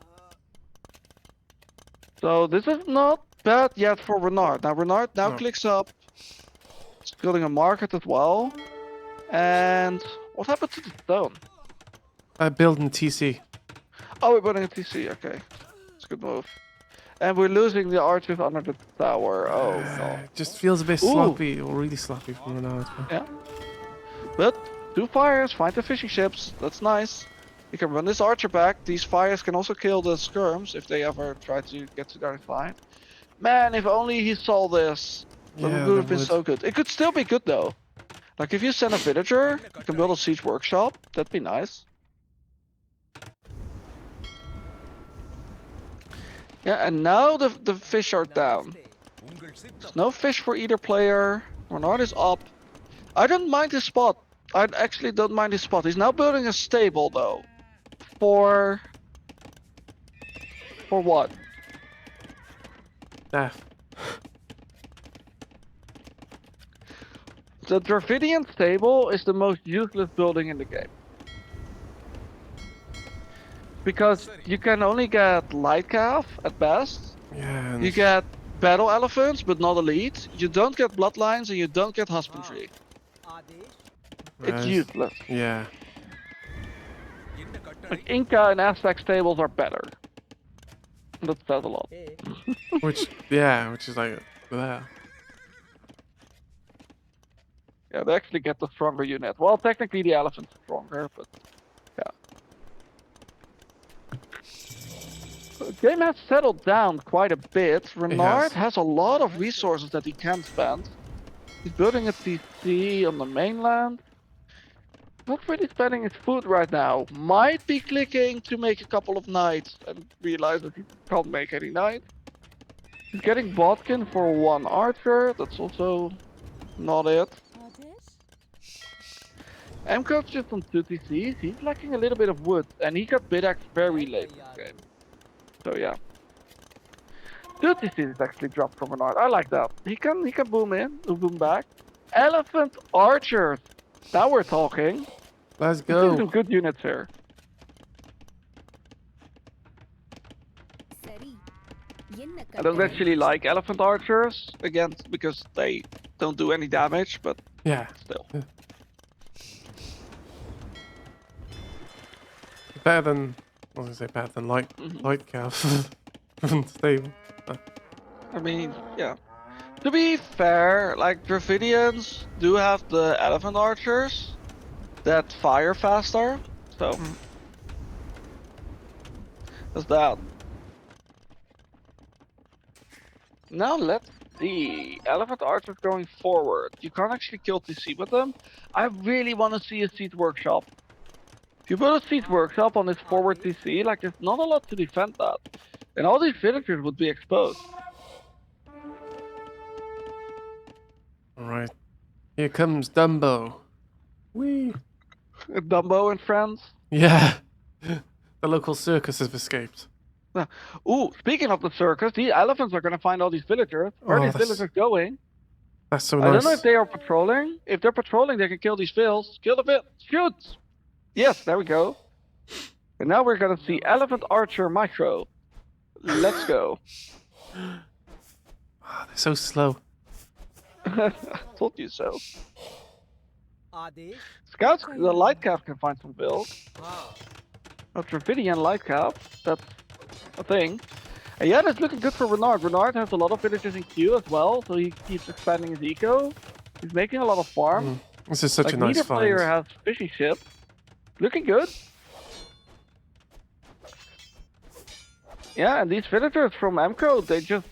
So this is not bad yet for Renard. Now Renard now No. clicks up. He's building a market as well. And what happened to the stone? Building TC. Oh, we're building a TC. Okay, it's a good move. And we're losing the archers under the tower. Oh no. It just feels a bit Ooh. sloppy, or really sloppy from Renard. Yeah. But 2 fires, find the fishing ships. That's nice. You can run this archer back. These fires can also kill the skirms if they ever try to get to their side. Man, if only he saw this. That Yeah, would have that been so good. It could still be good though. Like if you send a villager, you can build a siege workshop. That'd be nice. Yeah, and now the fish are down. There's no fish for either player. Renard is up. I don't mind his spot. I actually don't mind his spot. He's now building a stable though. For what? Death. The Dravidian stable is the most useless building in the game. Because you can only get light calf at best. Yeah. And You get battle elephants, but not elite. You don't get bloodlines and you don't get husbandry. It's useless. Yeah. Like Inca and Aztec stables are better. That says a lot. Which is like, yeah. Yeah, they actually get the stronger unit. Well, technically the elephant's stronger, but yeah. The game has settled down quite a bit. Renard has a lot of resources that he can spend. He's building a TC on the mainland. Not really spending his food right now. Might be clicking to make a couple of knights and realize that he can't make any knights. He's getting Bodkin for 1 archer. That's also not it. Mcode's just on 2 TCs. He's lacking a little bit of wood, and he got Bidax very late in the game. So yeah. 2 TCs actually dropped from Renard. I like that. He can boom in, boom back. Elephant archers. Now we're talking. Let's He's doing some go. good units here. I don't actually like elephant archers again because they don't do any damage, but Yeah. still. Better than, I was gonna say better than light calf. Stable. I mean, yeah. To be fair, like Dravidians do have the elephant archers that fire faster, so that's that. Now let's see. Elephant archers going forward. You can't actually kill TC with them. I really want to see a siege workshop. If you build a siege workshop on this forward TC, like there's not a lot to defend that. And all these villagers would be exposed. Alright. Here comes Dumbo. Whee! Dumbo and friends. Yeah. The local circus has escaped. Ooh, speaking of the circus, the elephants are gonna find all these villagers. Where are these villagers going? That's so I nice. don't know if they are patrolling. If they're patrolling, they can kill these vills. Kill the vill. Shoot! Yes, there we go. And now we're gonna see elephant archer micro. Let's go. Ah, they're so slow. I told you so. Scouts, the light cap can find some vills. A Dravidian light cap. That's a thing. And yeah, that's looking good for Renard. Renard has a lot of villages in queue as well, so he keeps expanding his eco. He's making a lot of farms. This is such Like a nice neither player find. has fishing ship. Looking good. Yeah, and these villagers from Mcode, they just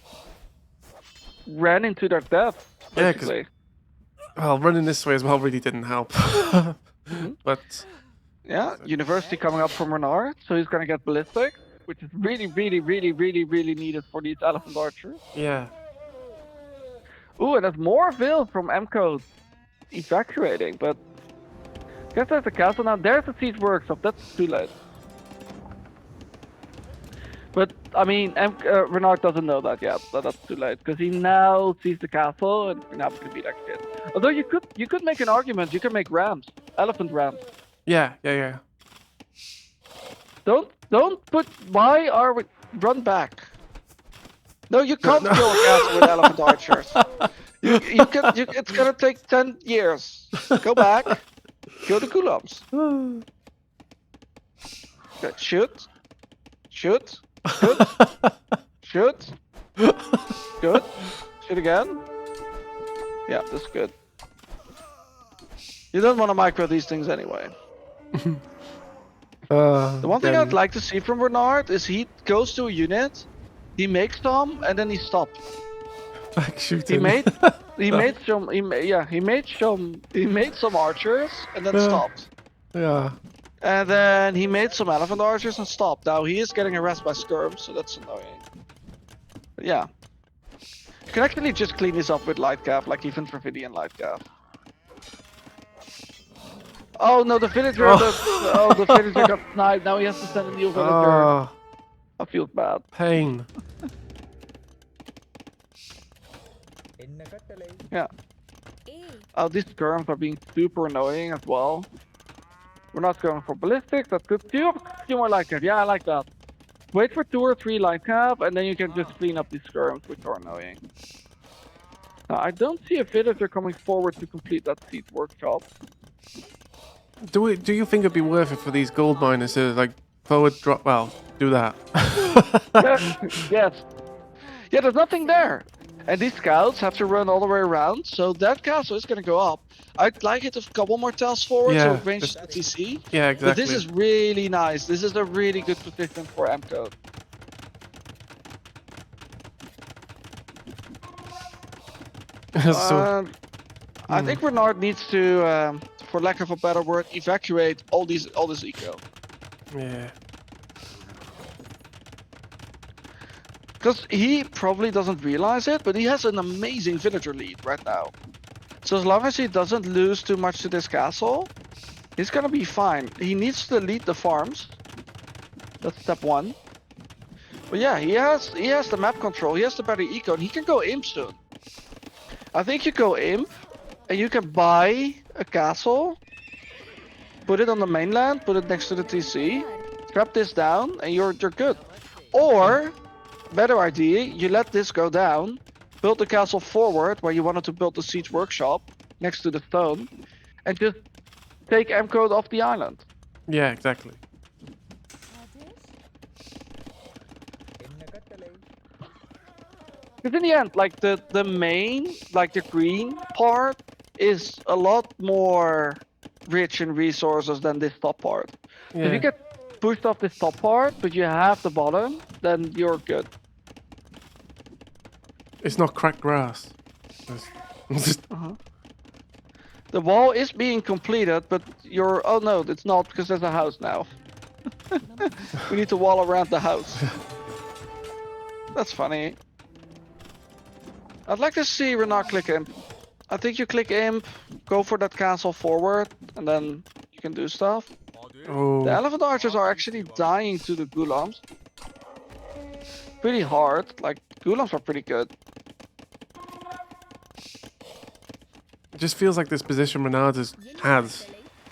ran into their death. Yeah, 'cause- Basically. Well, running this way as well really didn't help. But Yeah, university coming up from Renard, so he's gonna get ballistic, which is really, really, really, really, really needed for these elephant archers. yeah, Ooh, and there's more Ville from Mcode evacuating, but guess there's a castle now. There's a siege workshop. That's too late. But I mean, Renard doesn't know that yet. That's too late because he now sees the castle and it's not going to be that shit. Although you could make an argument. You can make rams, elephant rams. Yeah, yeah, yeah. Don't put. Why are we run back? No, you can't kill a castle with elephant archers. You can. It's gonna take 10 years. Go back. Kill the Kulams. Okay, shoot. Shoot. Shoot. Shoot. Good. Shoot again. Yeah, that's good. You don't want to micro these things anyway. The one thing I'd like to see from Renard is he goes to a unit, he makes some, and then he stops. Like shooting. He made some archers and then stopped. Yeah. And then he made some elephant archers and stopped. Now he is getting harassed by skirms, so that's annoying. But yeah. You can actually just clean this up with light cap, like even Dravidian light cap. Oh no, the villager the villager got sniped. Now he has to send a new villager. Oh, I feel bad. pain. Yeah. Oh, these skirms are being super annoying as well. We're not going for ballistics, that's good. Few more light cap, yeah, I like that. Wait for 2 or 3 light cap, and then you can just clean up these skirms, which are annoying. Now, I don't see a villager coming forward to complete that siege workshop. Do you think it'd be worth it for these gold miners to like forward drop? Well, do that. Yes. Yeah, there's nothing there. And these scouts have to run all the way around, so that castle is gonna go up. I'd like it to got one more tiles forward so it ranges the TC. Yeah, exactly. But this is really nice. This is a really good position for Mcode. I think Renard needs to, for lack of a better word, evacuate all this eco. Yeah. Because he probably doesn't realize it, but he has an amazing villager lead right now. So as long as he doesn't lose too much to this castle, he's gonna be fine. He needs to lead the farms. That's step 1. But yeah, he has the map control, he has the better eco, and he can go imp soon. I think you go imp, and you can buy a castle, put it on the mainland, put it next to the TC, trap this down, and you're good. Or better idea, you let this go down, build the castle forward where you wanted to build the siege workshop next to the stone, and just take Mcode off the island. Yeah, exactly. Because in the end, like the main, like the green part, is a lot more rich in resources than this top part. Yeah. If you get pushed off this top part, but you have the bottom, then you're good. It's not cracked grass. The wall is being completed, but you're... Oh no, it's not, because there's a house now. We need to wall around the house. That's funny. I'd like to see Renard click imp. I think you click imp, go for that castle forward, and then you can do stuff. Oh. The elephant archers are actually dying to the Gulams. Pretty hard, like Gulams are pretty good. It just feels like this position Renard has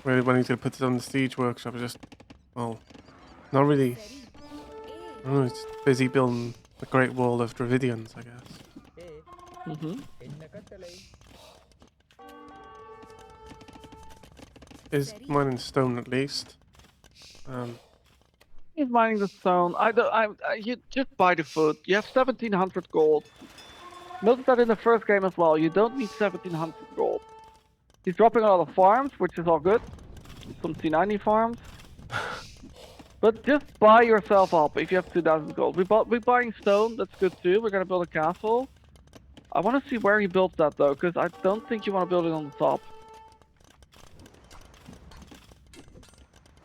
when he's gonna put it on the siege workshop is just, well, not really. Oh, it's busy building the Great Wall of Dravidians, I guess. Is mining stone at least. He's mining the stone. You just buy the food. You have 1700 gold. Notice that in the first game as well. You don't need 1700 gold. He's dropping a lot of farms, which is all good. Some C90 farms. But just buy yourself up if you have 2000 gold. We're buying stone. That's good too. We're gonna build a castle. I want to see where he builds that though, because I don't think you want to build it on the top.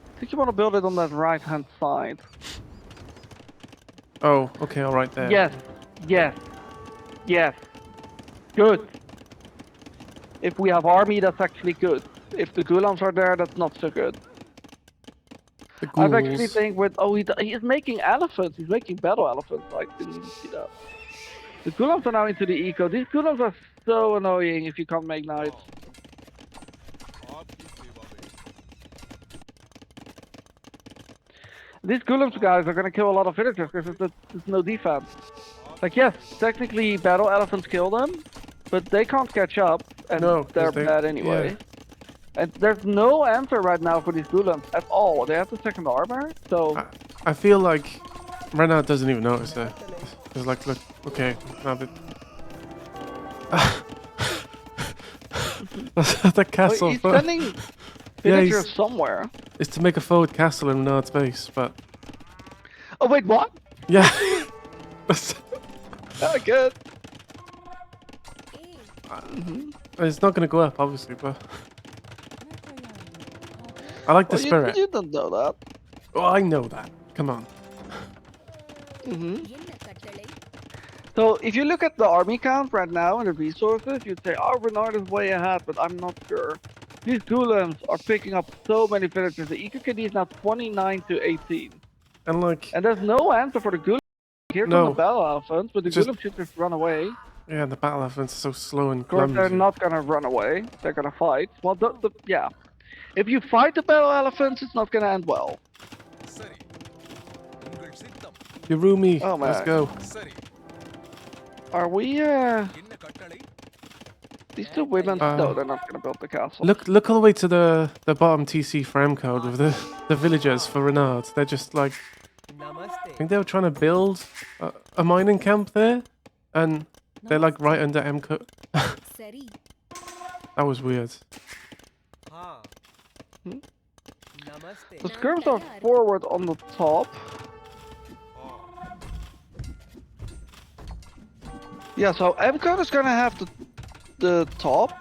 I think you want to build it on that right hand side. Oh, okay, all right there. Yes, yes, yes. Good. If we have army, that's actually good. If the Gulams are there, that's not so good. The I actually ghouls. think with he's making elephants. He's making battle elephants. I didn't even see that. The Gulams are now into the eco. These Gulams are so annoying if you can't make knights. These Gulams guys are gonna kill a lot of villagers because there's no defense. Like yes, technically battle elephants kill them, but they can't catch up and No, they're 'cause bad anyway. yeah. And there's no answer right now for these Gulams at all. They have the second armor, so I feel like Renard doesn't even notice it. He's like, look, okay, now that the castle. he's sending Yeah, villagers somewhere. it's to make a forward castle in Renard's base, but Oh wait, what? yeah. Oh, good. It's not gonna go up, obviously, but I like the spirit. You don't know that. Oh, I know that. Come on. So if you look at the army count right now and the resources, you'd say, oh, Renard is way ahead, but I'm not sure. These Gulams are picking up so many villagers. The EcoKD is now 29 to 18. And like, And there's no answer for the Gulams. Here No. come the battle elephants, but the Just- Gulams should just run away. yeah, the battle elephants are so slow and Of course, clumsy. they're not gonna run away. They're gonna fight. Well, yeah. If you fight the battle elephants, it's not gonna end well. Yurumi, Oh, let's man. go. Are we, These two women, no, they're not gonna build the castle. Look all the way to the bottom TC frame code with the villagers for Renard. They're just like, I think they were trying to build a mining camp there, and they're like right under Mcode. That was weird. The skirms are forward on the top. Yeah, so Mcode is gonna have the top.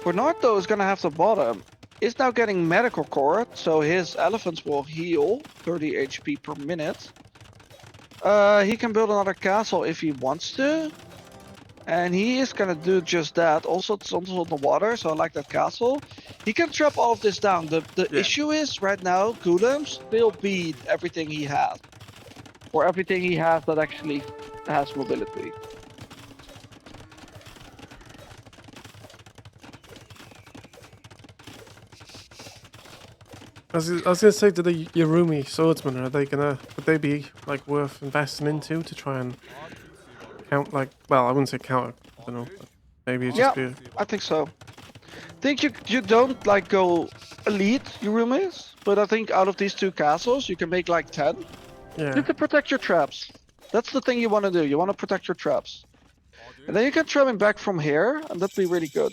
Renard though is gonna have the bottom. Is now getting medical core, so his elephants will heal 30 HP per minute. He can build another castle if he wants to. And he is gonna do just that. Also, it's also on the water, so I like that castle. He can trap all of this down. The issue is, right now, Gulams still beat everything he has. Or everything he has that actually has mobility. I was gonna say, to the Yurumi swordsmen, would they be like worth investing into to try and count, like, well, I wouldn't say counter, I don't know, but maybe it's just Yeah, I think so. Think you don't like go elite Yurumis, but I think out of these two castles you can make like 10. yeah. You can protect your traps. That's the thing you want to do. You want to protect your traps. And then you can trap him back from here, and that'd be really good.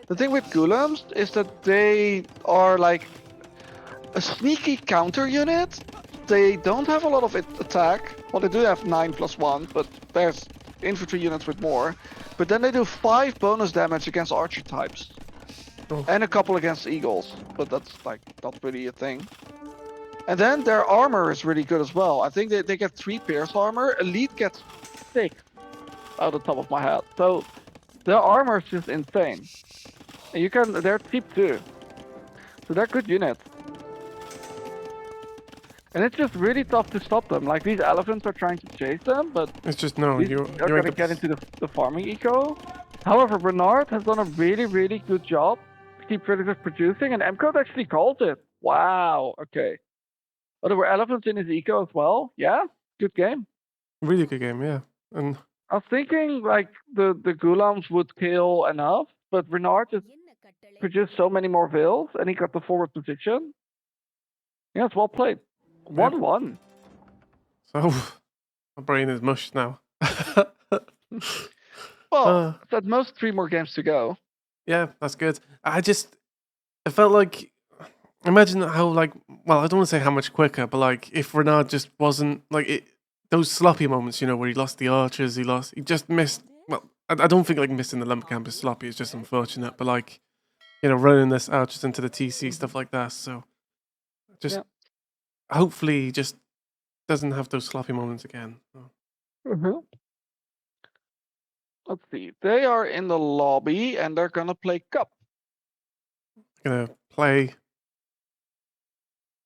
The thing with Gulams is that they are like a sneaky counter unit. They don't have a lot of attack. Well, they do have 9+1, but there's infantry units with more. But then they do 5 bonus damage against archer types. Oh. And a couple against eagles, but that's like not really a thing. And then their armor is really good as well. I think they get 3 pierce armor. Elite gets 6 out of the top of my head. So their armor is just insane. And they're cheap too. So they're good units. And it's just really tough to stop them. Like, these elephants are trying to chase them, but It's just, no, these you are ain't gonna get into the farming eco. However, Renard has done a really, really good job to keep villagers producing, and Mcode actually calls it. Wow, okay. Oh, there were elephants in his eco as well? Yeah, good game. really good game, yeah. And I was thinking, like, the Gulams would kill enough, but Renard just produced so many more vills, and he got the forward position. Yeah, it's well played. 1-1. so, my brain is mush now. Well, it's at most 3 more games to go. Yeah, that's good. It felt like, imagine how, like, well, I don't want to say how much quicker, but like, if Renard just wasn't, like, those sloppy moments, you know, where he lost the archers, he just missed, well, I don't think, like, missing the lumber camp is sloppy, it's just unfortunate, but like, you know, running this archers into the TC, stuff like that, so, just, hopefully, he just doesn't have those sloppy moments again. Mm-hmm. Let's see. They are in the lobby and they're gonna play Cup. Gonna play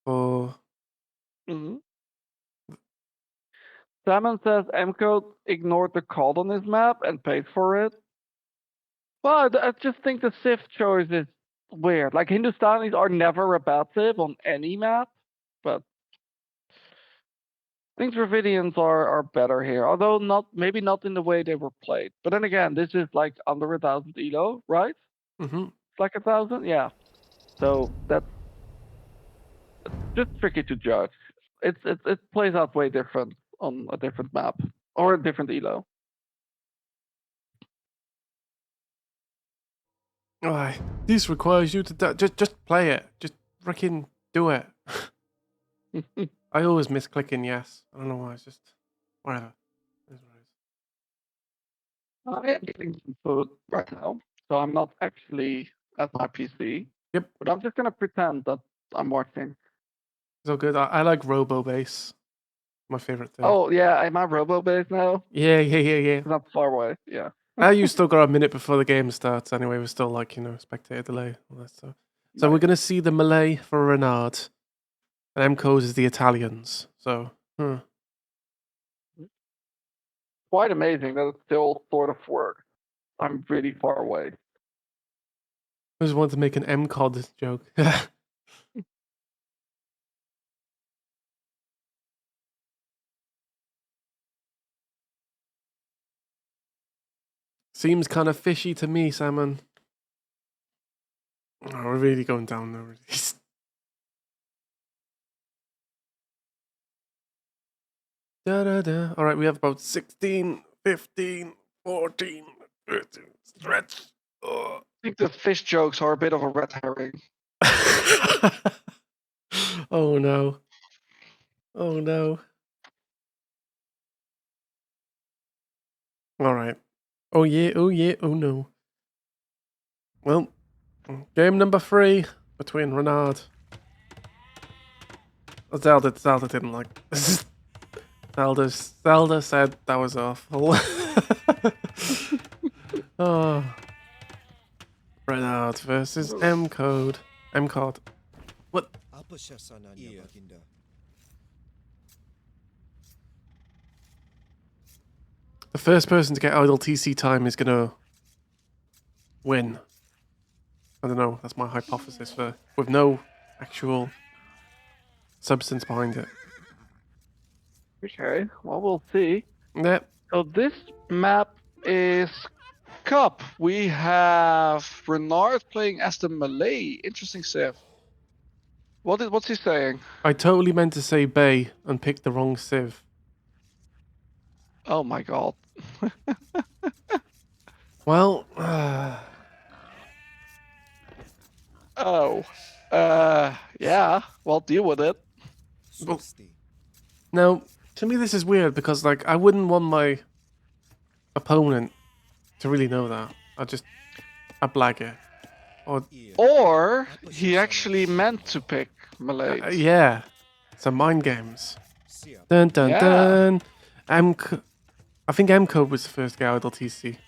for. Mm-hmm. Salmon says Mcode ignored the call on his map and paid for it. Well, I just think the Civ choice is weird. Like, Hindustanis are never a bad Civ on any map, but I think Dravidians are better here. Although maybe not in the way they were played. But then again, this is like under 1,000 elo, right? Mm-hmm. It's like 1,000, yeah. So that's just tricky to judge. It plays out way different on a different map or a different elo. Alright, this requires you to just play it. Just freaking do it. I always miss clicking yes. I don't know why. It's just whatever. It is what it is. I am getting some food right now, so I'm not actually at my PC. Yep. But I'm just gonna pretend that I'm watching. It's all good. I like Robo-Base. My favorite thing. Oh yeah, am I robo based now? Yeah. It's not far away. Yeah. You still got a minute before the game starts. Anyway, we're still like spectator delay, all that stuff. So we're gonna see the Malay for Renard, and Mcode is the Italians. So, Quite amazing that it still sort of works. I'm really far away. I just wanted to make an Mcod joke. Seems kind of fishy to me, Salmon. Oh, we're really going down there. Da-da-da. All right, we have about 16, 15, 14, 13. Stretch. I think the fish jokes are a bit of a red herring. Oh no. Oh no. All right. Oh yeah, oh yeah, oh no. Well, game number 3 between Renard. Zelda didn't like this. Zelda said that was awful. Oh. Renard versus Mcode. Mcode. What? The first person to get idle TC time is gonna win. I don't know. That's my hypothesis with no actual substance behind it. Okay, well we'll see. Yep. So this map is Cup. We have Renard playing as the Malay. Interesting Civ. What's he saying? I totally meant to say Bay and picked the wrong Civ. Oh my god. Well, yeah. Well, deal with it. well, now, to me this is weird because like I wouldn't want my opponent to really know that. I blag it. Or he actually meant to pick Malay. Yeah. Some mind games. Dun dun Yeah. dun. I think Mcode was the first guy idle TC.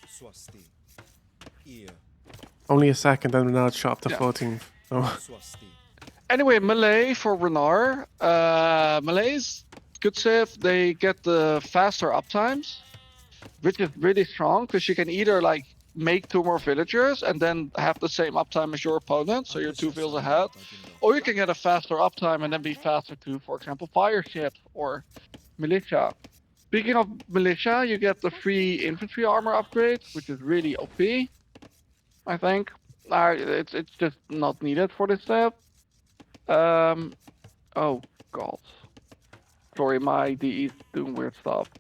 Only a second, then Renard shot up to 14th. Oh. Anyway, Malay for Renard. Malay's good Civ. They get the faster uptimes, which is really strong because you can either like make 2 more villagers and then have the same uptime as your opponent, so you're 2 fields ahead, or you can get a faster uptime and then be faster to, for example, fire ship or militia. Speaking of militia, you get the free infantry armor upgrade, which is really OP. I think it's just not needed for this step. Oh god. Sorry, my DE is doing weird stuff.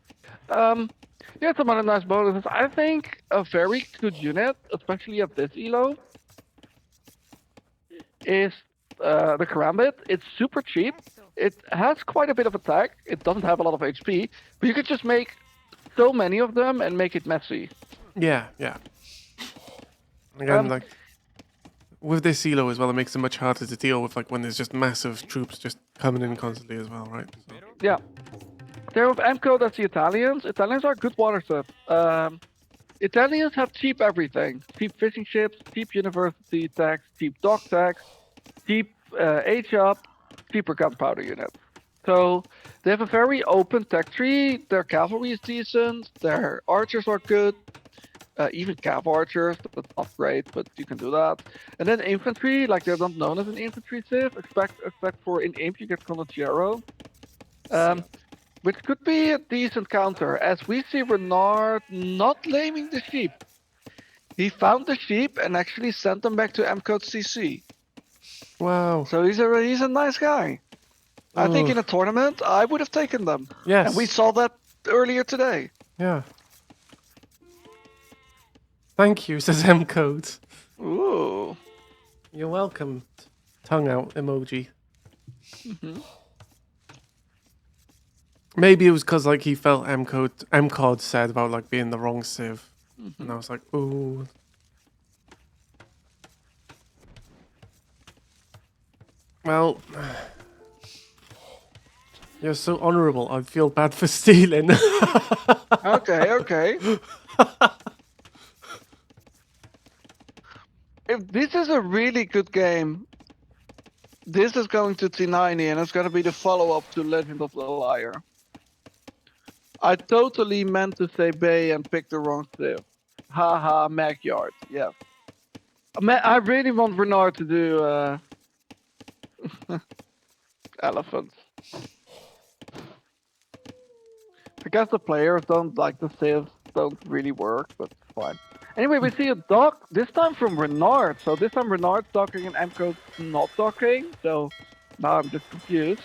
Yeah, some other nice bonuses. I think a very good unit, especially at this elo, is the Karambit. It's super cheap. It has quite a bit of attack. It doesn't have a lot of HP, but you could just make so many of them and make it messy. Yeah. Again, like with this elo as well, it makes it much harder to deal with, like when there's just massive troops just coming in constantly as well, right? So. Yeah. There with Mcode, that's the Italians. Italians are good water stuff. Italians have cheap everything. Cheap fishing ships, cheap university tax, cheap dock tax, cheap age up, cheaper gunpowder units. So they have a very open tech tree. Their cavalry is decent. Their archers are good. Even cav archers, that's not great, but you can do that. And then infantry, like they're not known as an infantry civ, except for in imp you get Conociero. Which could be a decent counter, as we see Renard not laming the sheep. He found the sheep and actually sent them back to Mcode26. Wow. So he's a nice guy. I think Ooh. in a tournament I would have taken them. Yes. And we saw that earlier today. Yeah. Thank you, says Mcode. Ooh. You're welcome. Tongue out emoji. Maybe it was because like he felt Mcode said about like being the wrong civ, and I was like, ooh. Well, you're so honourable. I feel bad for stealing. Okay. If this is a really good game, this is going to T90 and it's going to be the follow-up to Legend of the Liar. I totally meant to say Bay and pick the wrong civ. Haha, Magyard, yeah. I really want Renard to do elephants. I guess the players don't like the civs, don't really work, but it's fine. Anyway, we see a dock, this time from Renard. So this time Renard's docking and Mcode's not docking. So now I'm just confused.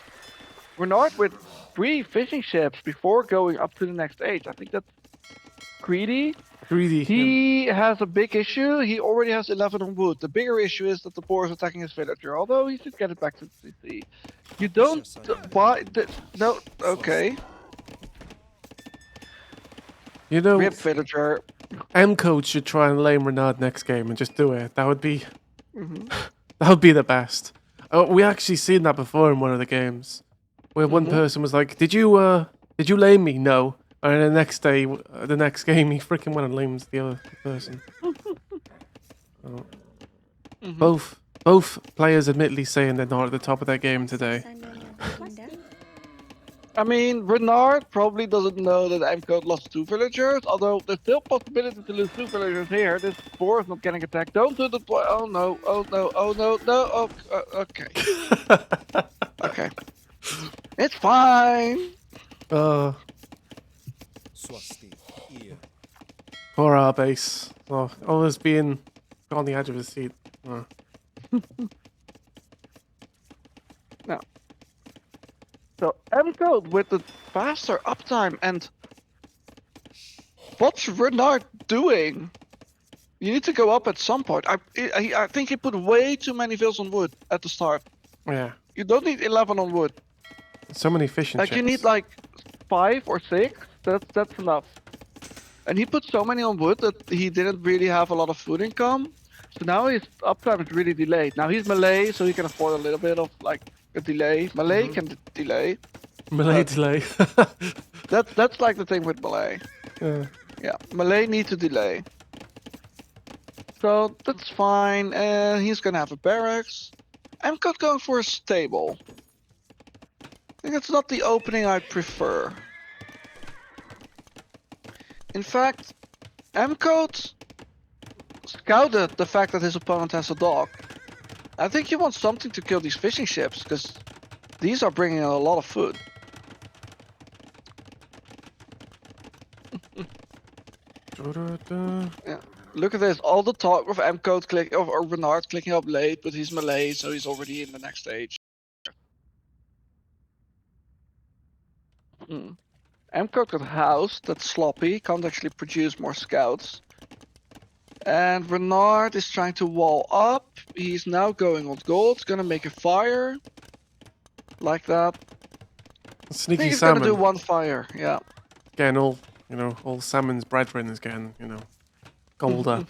Renard with 3 fishing ships before going up to the next age. I think that's greedy. Greedy. He has a big issue. He already has 11 on wood. The bigger issue is that the boar is attacking his villager. Although he should get it back to the CC. You don't buy the... No, okay. You know, Rip villager. Mcode should try and lame Renard next game and just do it. That would be... that would be the best. Oh, we actually seen that before in one of the games. Where one person was like, did you lame me? No. And the next day, the next game, he freaking went and lames the other person. Both players admittedly saying they're not at the top of their game today. I mean, Renard probably doesn't know that Mcode lost 2 villagers, although there's still possibility to lose 2 villagers here. This boar is not getting attacked. Don't do the... Oh no, oh no, oh no, no, oh, okay. Okay. It's fine! Poor Rbase. Oh, always being on the edge of his seat. Oh. No. So Mcode with the faster uptime, and what's Renard doing? You need to go up at some point. I think he put way too many vills on wood at the start. Yeah. You don't need 11 on wood. So many fishing Like chips. you need like 5 or 6. That's enough. And he put so many on wood that he didn't really have a lot of food income. So now his uptime is really delayed. Now he's Malay, so he can afford a little bit of like a delay. Malay can delay. Malay delay. That's like the thing with Malay. Yeah, Malay need to delay. So that's fine. And he's gonna have a barracks. Mcode going for a stable. I think it's not the opening I prefer. In fact, Mcode scouted the fact that his opponent has a dock. I think he wants something to kill these fishing ships, because these are bringing a lot of food. Yeah. Look at this, all the talk of Mcode or Renard clicking up late, but he's Malay, so he's already in the next stage. Mcode got house, that's sloppy, can't actually produce more scouts. And Renard is trying to wall up. He's now going on gold, he's gonna make a fire. Like that. Sneaky I think he's salmon. gonna do 1 fire, yeah. Getting all, all salmon's brethren is getting, gold up.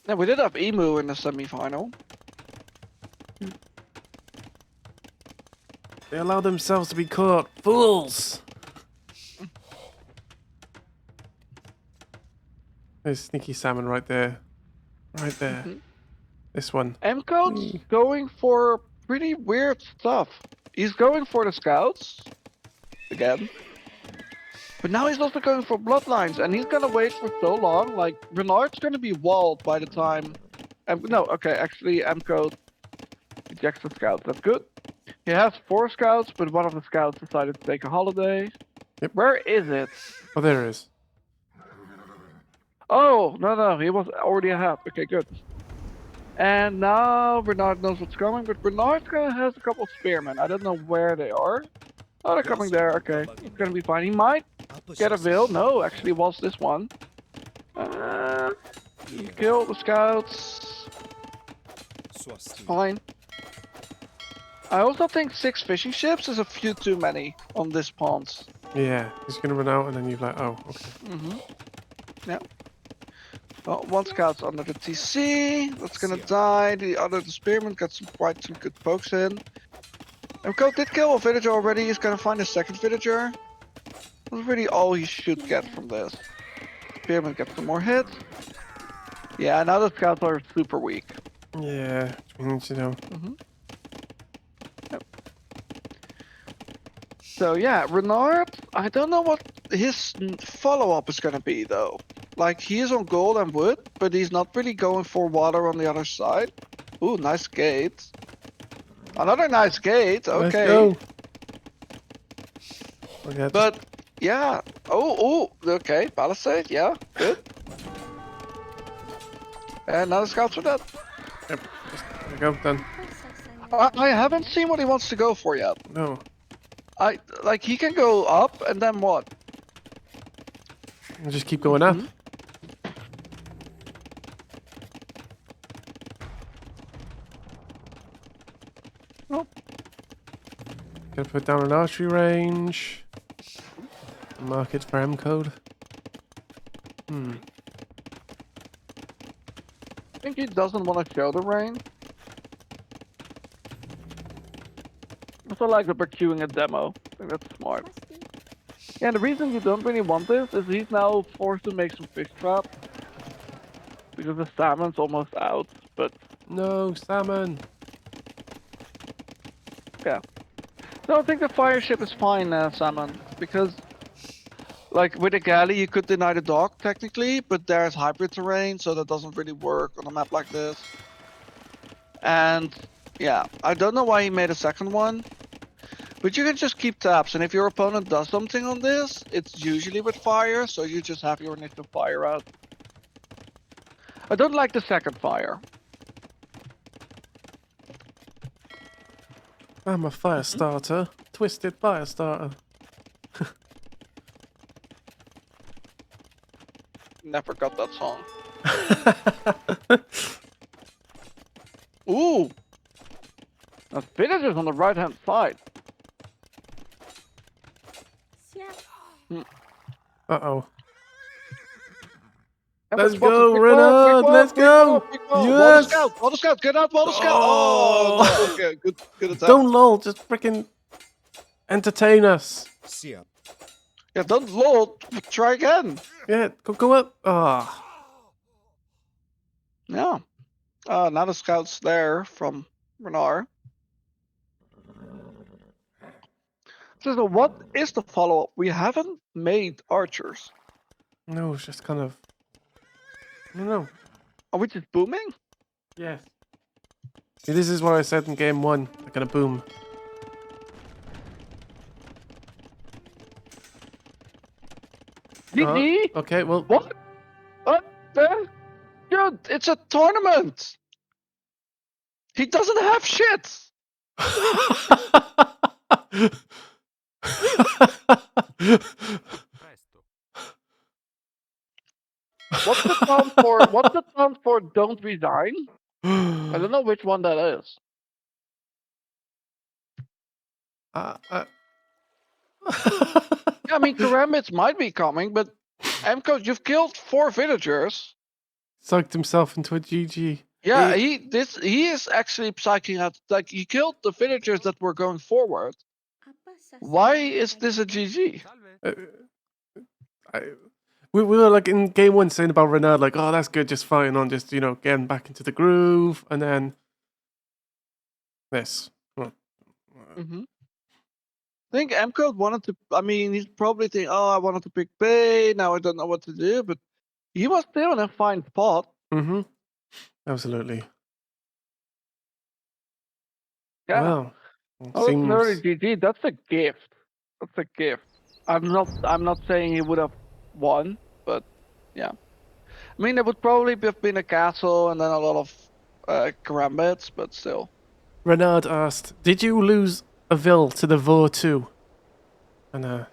Yeah, we did have Emu in the semi-final. They allow themselves to be caught. Fools! There's sneaky salmon right there. Right there. This one. Mcode's going for pretty weird stuff. He's going for the scouts again. But now he's also going for bloodlines, and he's gonna wait for so long. Like, Renard's gonna be walled by the time. No, okay, actually, Mcode ejects the scouts. That's good. He has 4 scouts, but one of the scouts decided to take a holiday. Yep. Where is it? Oh, there it is. Oh, no, he was already ahead. Okay, good. And now Renard knows what's coming, but Renard has a couple of spearmen. I don't know where they are. Oh, they're coming there. Okay, it's gonna be fine. He might get a veil. No, actually, it was this one. You kill the scouts. Fine. I also think 6 fishing ships is a few too many on this pond. Yeah, he's gonna run out and then you're like, oh, okay. Yeah. Well, 1 scout's under the TC. That's gonna die. The spearman got quite some good pokes in. Mcode did kill a villager already. He's gonna find a second villager. That's really all he should get from this. Spearman gets some more hits. Yeah, now the scouts are super weak. Yeah, which means, you know. Yep. So yeah, Renard, I don't know what his follow-up is gonna be though. Like, he is on gold and wood, but he's not really going for water on the other side. Ooh, nice gate. Another nice gate, okay. Let's go. Okay, But, yeah. Oh, okay, palisade, yeah, good. And now the scouts are dead. Yep, there we go, done. I haven't seen what he wants to go for yet. No. Like, he can go up, and then what? Just keep going up. Oh. Gonna put down an archery range. Mark it for Mcode. I think he doesn't want to show the range. I also like that we're queuing a demo. I think that's smart. Yeah, the reason you don't really want this is he's now forced to make some fish traps. Because the salmon's almost out, but... No, salmon! Yeah. No, I think the fire ship is fine, salmon. Because... Like, with a galley, you could deny the dock, technically, but there's hybrid terrain, so that doesn't really work on a map like this. And, yeah, I don't know why he made a second one. But you can just keep tabs, and if your opponent does something on this, it's usually with fire, so you just have your initial fire out. I don't like the second fire. I'm a fire starter. Twisted fire starter. Never got that song. Ooh! The villagers on the right hand side. Uh-oh. Let's go, Renard! Let's go! Yes! Wall the scout! Get out, wall the scout! Oh! Okay, good attack. Don't lol, just freaking entertain us. Yeah, don't lol. Try again. Yeah, go up. Ah. Yeah. Now the scout's there from Renard. So what is the follow-up? We haven't made archers. No, it's just kind of... I don't know. Are we just booming? Yes. See, this is what I said in game 1. They're gonna boom. GG? Okay, well... What? Dude, it's a tournament! He doesn't have shit! What's the taunt for don't resign? I don't know which one that is. Yeah, I mean, Karambits might be coming, but Mcode, you've killed 4 villagers. Sucked himself into a GG. Yeah, he is actually psyching out. Like, he killed the villagers that were going forward, Why is this a GG? We were like in game 1 saying about Renard, like, oh, that's good, just fighting on, just, you know, getting back into the groove, and then this. Well, I think Mcode wanted to. I mean, he's probably thinking, "Oh, I wanted to pick Bay. Now I don't know what to do." But he was still in a fine spot. Absolutely. Yeah. Well, Oh, it's an early seems... GG. That's a gift. That's a gift. I'm not saying he would have won, but yeah. I mean, there would probably have been a castle and then a lot of gambits, but still. Renard asked, "Did you lose a Vil to the Vor too?" And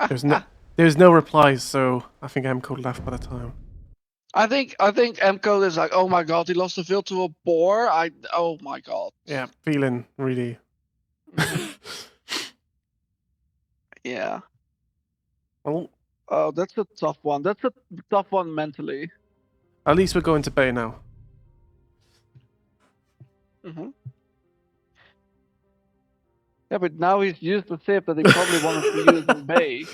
there's no replies, so I think Mcode left by the time. I think Mcode is like, oh my god, he lost a field to a boar. Oh my god. Yeah, feeling really. Yeah. Well, Oh, that's a tough one. That's a tough one mentally. at least we're going to Bay now. Yeah, but now he's used the sip that he probably wanted to use in Bay.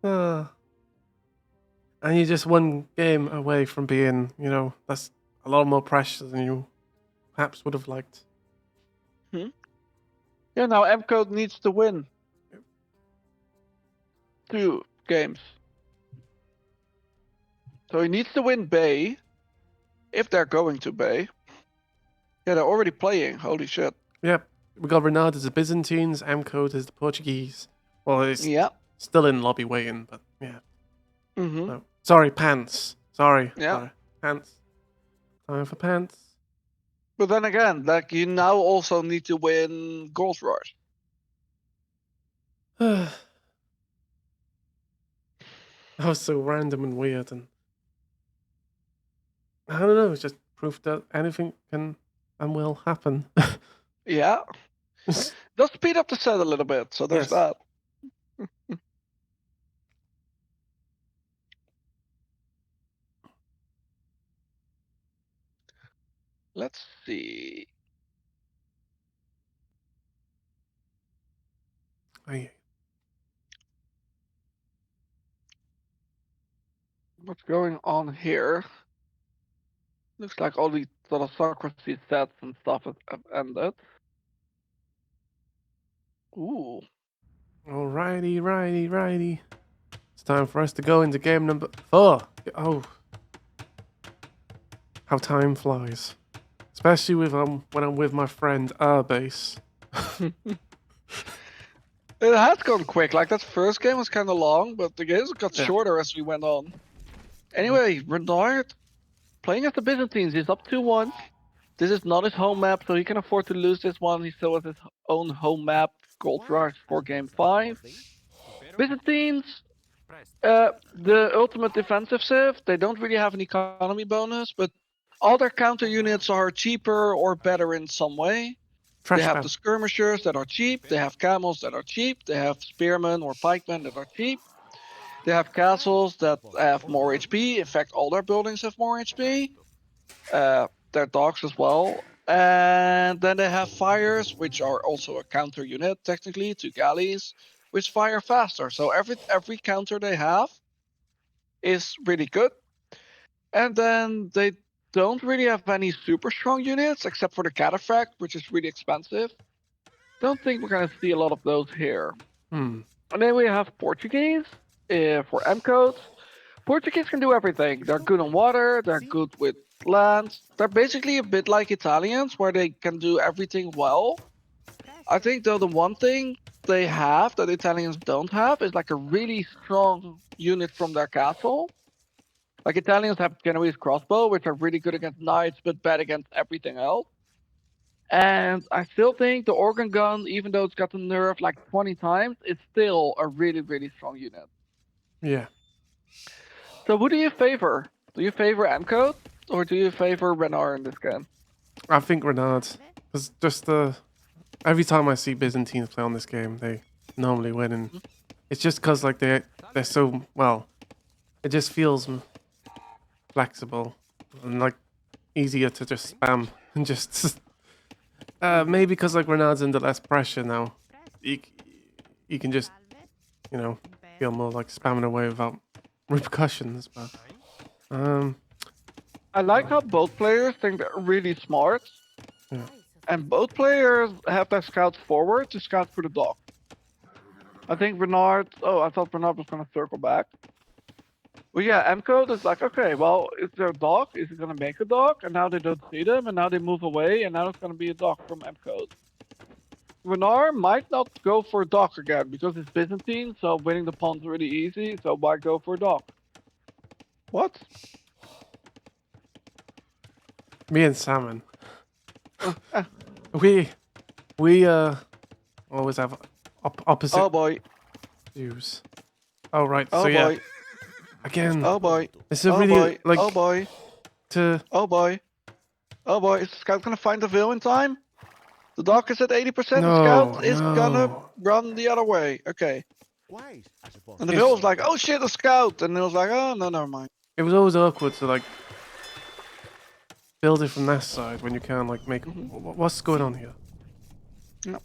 And you're just one game away from being, you know, that's a lot more pressure than you perhaps would have liked. Yeah, now Mcode needs to win 2 games. So he needs to win Bay, if they're going to Bay. Yeah, they're already playing. Holy shit. Yep, we got Renard as the Byzantines, Mcode as the Portuguese. Well, it's still in lobby waiting, but yeah. No. Sorry, Pants. Sorry. Pants. Time for Pants. But then again, like, you now also need to win Gold Rush. That was so random and weird, and I don't know, it's just proof that anything can and will happen. Yeah. Just speed up the set a little bit, so there's that. Let's see. What's going on here? Looks like all these sort of Socrates sets and stuff have ended. Ooh. Alrighty. It's time for us to go into game number 4. Oh. How time flies. Especially with when I'm with my friend Rbase. It has gone quick. Like, that first game was kind of long, but the games got shorter as we went on. Anyway, Renard playing as the Byzantines. He's up 2-1. This is not his home map, so he can afford to lose this one. He still has his own home map, Gold Rush, for game 5. Byzantines, the ultimate defensive civ. They don't really have an economy bonus, but all their counter units are cheaper or better in some way. They have the skirmishers that are cheap. They have camels that are cheap. They have spearmen or pikemen that are cheap. They have castles that have more HP. In fact, all their buildings have more HP. Their dogs as well. And then they have fires, which are also a counter unit, technically, to galleys, which fire faster. So every counter they have is really good. And then they don't really have any super strong units, except for the cataphract, which is really expensive. Don't think we're going to see a lot of those here. And then we have Portuguese for Mcode. Portuguese can do everything. They're good on water, they're good with land. They're basically a bit like Italians, where they can do everything well. I think, though, the one thing they have that Italians don't have is like a really strong unit from their castle. Like, Italians have Genoese crossbow, which are really good against knights, but bad against everything else. And I still think the organ gun, even though it's gotten nerfed like 20 times, is still a really, really strong unit. Yeah. So who do you favor? Do you favor Mcode, or do you favor Renard in this game? I think Renard. Because just every time I see Byzantines play on this game, they normally win, and it's just because like they're so well. It just feels flexible and like easier to just spam and just maybe because like Renard's under less pressure now. you can just, you know, feel more like spamming away without repercussions. But I like how both players think they're really smart. Yeah. And both players have their scouts forward to scout for the dock. I think Renard... Oh, I thought Renard was going to circle back. Well, yeah, Mcode is like, okay, well, is there a dock? Is it going to make a dock? And now they don't see them, and now they move away, and now it's going to be a dock from Mcode. Renard might not go for a dock again, because it's Byzantine, so winning the pawn's really easy, so why go for a dock? What? Me and Salmon. We always have opposite Oh boy. views. Oh right, Oh so yeah. boy. Again, Oh boy. it's a Oh really boy. like Oh boy. to Oh boy. Oh boy. Is Scout gonna find the veil in time? The dock is at 80%. No, The Scout is gonna no. run the other way. Okay. Wise, I suppose. And the If- veil was like, oh shit, a Scout. And it was like, oh no, never mind. it was always awkward to like build it from that side when you can't like make what's going on here? No.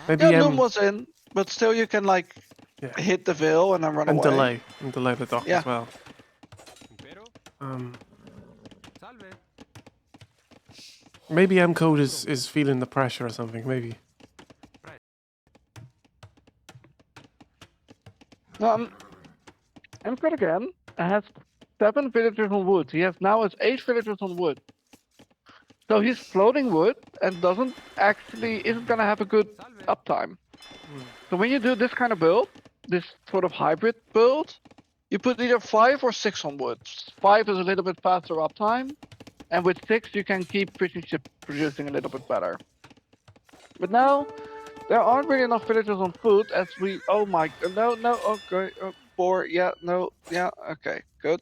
Maybe Yeah, Noom was in, but still you can like yeah, hit the veil and then run and away. delay the dock Yeah. as well. Maybe Mcode is feeling the pressure or something. Maybe. Mcode again has 7 villagers on wood. He now has 8 villagers on wood. So he's floating wood and isn't gonna have a good uptime. So when you do this kind of build, this sort of hybrid build, you put either 5 or 6 on wood. 5 is a little bit faster uptime, and with 6 you can keep fishing ship producing a little bit better. But now, there aren't really enough villagers on food as we... Oh my... No, okay, 4, yeah, no, yeah, okay, good.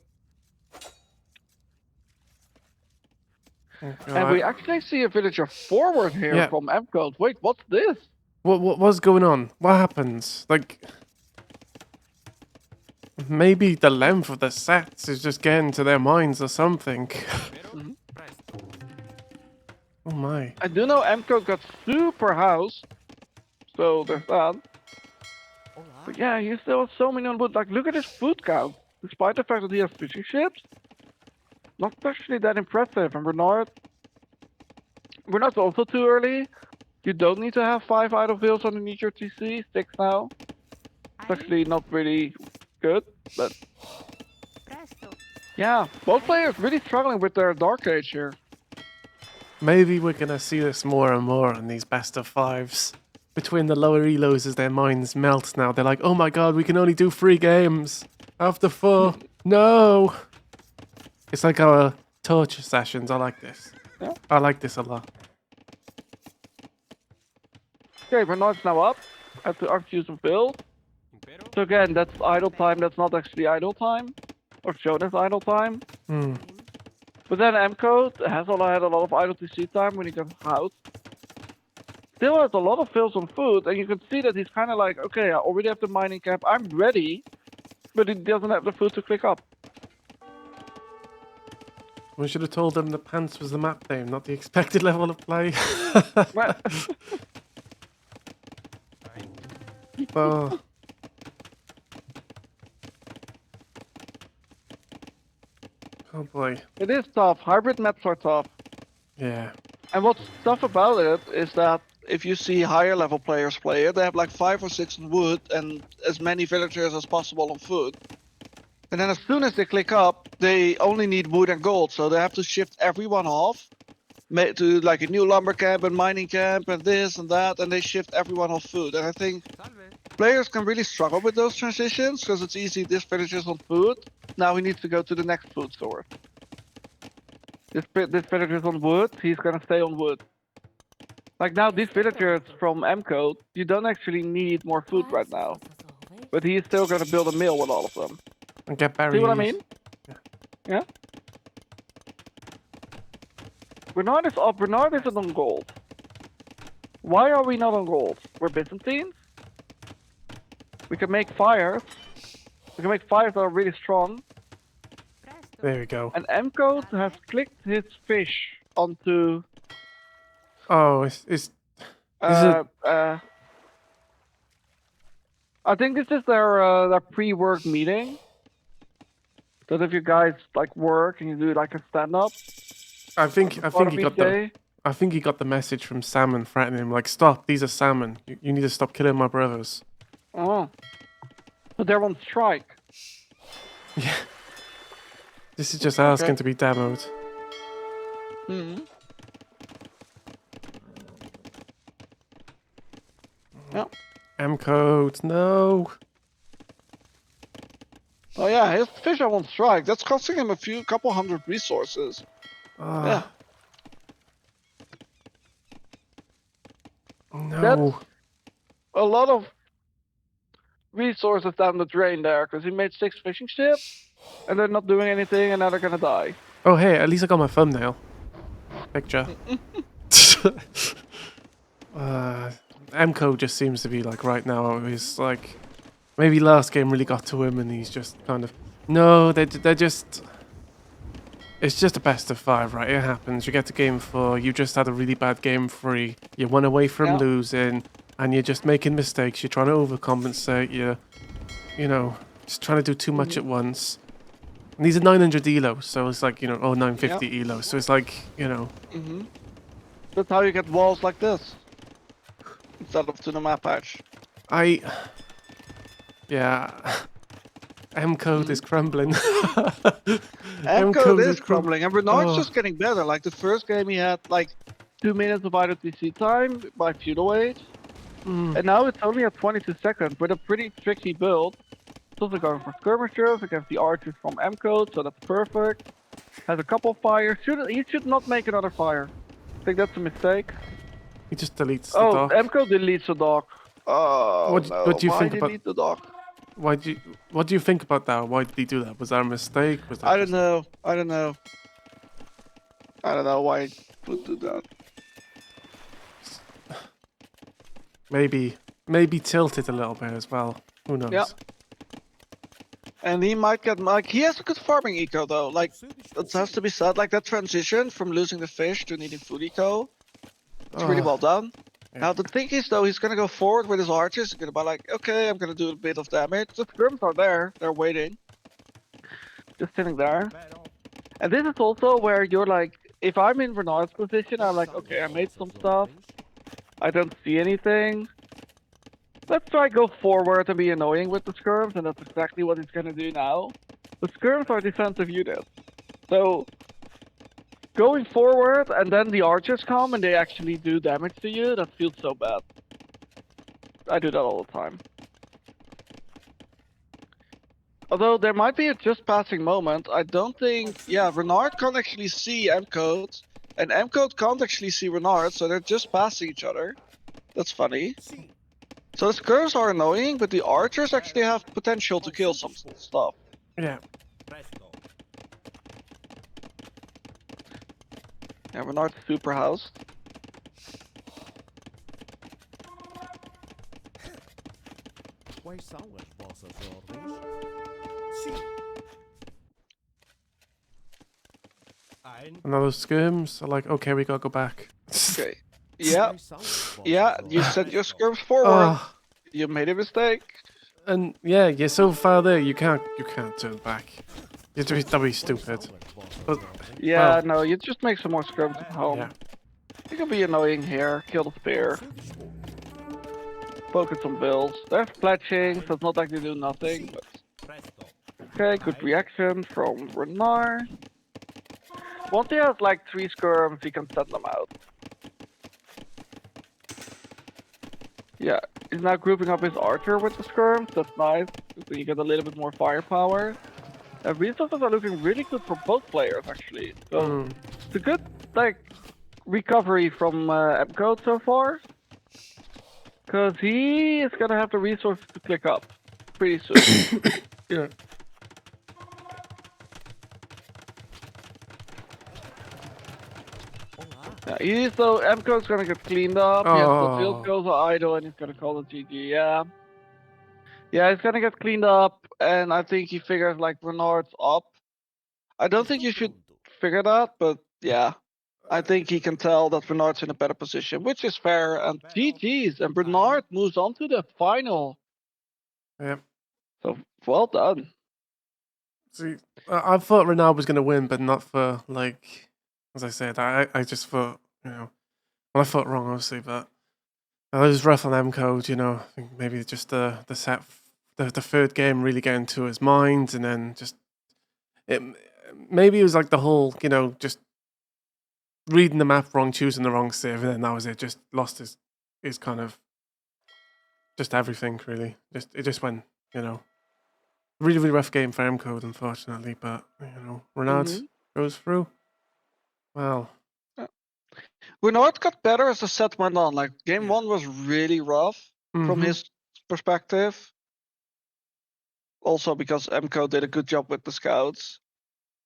And we actually see a villager forward here Yeah. from Mcode. Wait, what's this? What's going on? What happens? Like, maybe the length of the sets is just getting to their minds or something. Oh my. I do know Mcode got super house, so there's that. But yeah, he still has so many on wood. Like, look at his food count. Despite the fact that he has fishing ships, not actually that impressive. And Renard's also too early. You don't need to have 5 idle veils underneath your TC. 6 now. It's actually not really good, but yeah, both players really struggling with their Dark Age here. Maybe we're gonna see this more and more in these best of 5s. Between the lower elos as their minds melt now. They're like, oh my god, we can only do 3 games. After 4. No! It's like our torture sessions. I like this. Yeah. I like this a lot. Okay, Renard's now up. Have to use a build. So again, that's idle time. That's not actually idle time, or shown as idle time. But then Mcode had a lot of idle TC time when he got out. Still has a lot of fills on food, and you can see that he's kind of like, okay, I already have the mining camp. I'm ready, but he doesn't have the food to click up. We should have told them the pants was the map name, not the expected level of play. Oh. Oh boy. It is tough. Hybrid maps are tough. Yeah. And what's tough about it is that if you see higher level players play it, they have like 5 or 6 on wood and as many villagers as possible on food. And then as soon as they click up, they only need wood and gold, so they have to shift everyone off to like a new lumber camp and mining camp and this and that, and they shift everyone off food. And I think players can really struggle with those transitions because it's easy. This villager's on food, now he needs to go to the next food source. This villager's on wood, he's gonna stay on wood. Like now, these villagers from Mcode, you don't actually need more food right now. But he's still gonna build a mill with all of them. And get berries. See what I mean? Yeah? Renard is up, Renard isn't on gold. Why are we not on gold? We're Byzantines? We can make fires. We can make fires that are really strong. There we go. And Mcode has clicked his fish onto... Oh, is I think this is their pre-work meeting. That if you guys like work and you do like a stand-up. I think he got the day. I think he got the message from salmon threatening him, like, stop, these are salmon. You need to stop killing my brothers. Oh. So they're on strike. Yeah. This is just asking to be demoed. Mm-hmm. Yeah. Mcode, no. Oh yeah, his fish are on strike. That's costing him a couple hundred resources. Yeah. No. That's a lot of resources down the drain there, because he made 6 fishing ships, and they're not doing anything, and now they're gonna die. Oh hey, at least I got my thumbnail. Picture. Mcode just seems to be like right now, he's like, maybe last game really got to him and he's just kind of, no, they're just, it's just a best of 5, right? It happens. You get to game 4, you just had a really bad game 3, you're 1 away from losing, and you're just making mistakes, you're trying to overcompensate, you know, just trying to do too much at once. And these are 900 elos, so it's like, 950 elos, so it's like, That's how you get walls like this. Instead of to the map patch. Yeah. Mcode is crumbling. Mcode is crumbling, and Renard's just getting better. Like the first game, he had like 2 minutes of IWTC time by feudal age, and now it's only at 22 seconds with a pretty tricky build. It's also going for skirmishers against the archers from Mcode, so that's perfect. Has a couple fires. He should not make another fire. I think that's a mistake. He just deletes the dock. Mcode deletes the dock. Oh, what do you think about delete the dock? What do you think about that? Why did he do that? Was that a mistake? Was that I don't know. I don't know why he would do that. Maybe tilted a little bit as well. Who knows? Yeah. And he might get like he has a good farming eco though. Like it has to be said. Like that transition from losing the fish to needing food eco. It's really well done. Yeah. Now the thing is though, he's gonna go forward with his archers. He's gonna be like, okay, I'm gonna do a bit of damage. The scrims are there. They're waiting. Just sitting there. And this is also where you're like, if I'm in Renard's position, I'm like, okay, I made some stuff. I don't see anything. Let's try go forward and be annoying with the skirms, and that's exactly what he's gonna do now. The skirms are defensive units. So going forward and then the archers come and they actually do damage to you, that feels so bad. I do that all the time. Although there might be a just passing moment, I don't think... Yeah, Renard can't actually see Mcode, and Mcode can't actually see Renard, so they're just passing each other. That's funny. So the skirms are annoying, but the archers actually have potential to kill some stuff. Yeah. Yeah, Renard's super housed. And those skirms are like, okay, we gotta go back. Okay. Yeah. Yeah, you sent your skirms forward. You made a mistake. And yeah, you're so far there, you can't turn back. That'd be stupid. But, yeah, no, you just make some more skirms at home. Yeah. You can be annoying here, kill the spear. Focus on builds. They're fletching, so it's not like they do nothing, but... Okay, good reaction from Renard. Once he has like 3 skirms, he can send them out. Yeah, he's now grouping up his archer with the skirms, that's nice. So you get a little bit more firepower. Resources are looking really good for both players, actually. So it's a good, like, recovery from Mcode so far. Because he is gonna have the resources to click up pretty soon. Yeah. Yeah, so Mcode's gonna get cleaned up. He has the field goals are idle and he's gonna call it GG, yeah. Yeah, he's gonna get cleaned up, and I think he figures like Renard's up. I don't think you should figure that, but yeah. I think he can tell that Renard's in a better position, which is fair, and GG's, and Renard moves on to the final. Yeah. So well done. See, I thought Renard was going to win, but not for, like, as I said, I just thought, well, I thought wrong, obviously, but it was rough on Mcode, I think maybe just the third game really got into his mind, and then maybe it was like the whole, just reading the map wrong, choosing the wrong save, and then that was it. Just lost his kind of just everything really. It just went, really really rough game for Mcode, unfortunately. But Renard goes through. Well, Renard got better as the set went on. Like game 1 was really rough from his perspective. Also because Mcode did a good job with the scouts.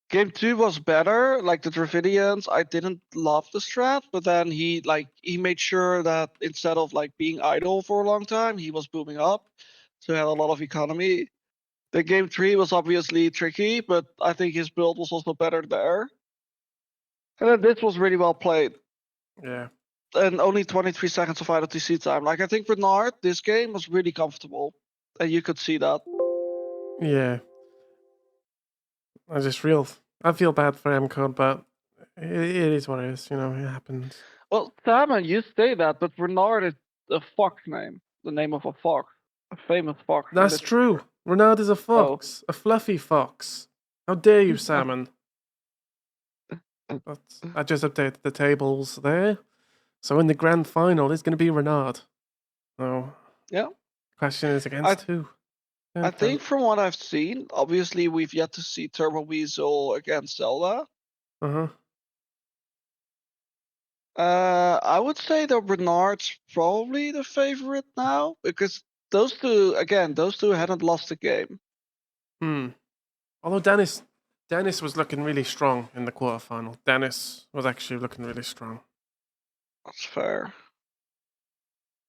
Game 2 was better, like the Dravidians. I didn't love the strat, but then he made sure that instead of like being idle for a long time, he was booming up, so he had a lot of economy. The game 3 was obviously tricky, but I think his build was also better there. And then this was really well played. yeah. And only 23 seconds of IDTC time. Like I think Renard, this game was really comfortable, and you could see that. Yeah. I feel bad for Mcode, but it is what it is. It happens. Well, Simon, you say that, but Renard is a fox name. The name of a fox. A famous fox. That's true. Renard is a fox. A fluffy fox. How dare you, Salmon? But I just updated the tables there. So in the grand final, it's going to be Renard. So, Yeah. Question is against who? I think from what I've seen, obviously we've yet to see Turbo Weasel against Zelda. Uh-huh. I would say that Renard's probably the favorite now, because those two hadn't lost a game. Although Dennis was looking really strong in the quarterfinal. Dennis was actually looking really strong. That's fair.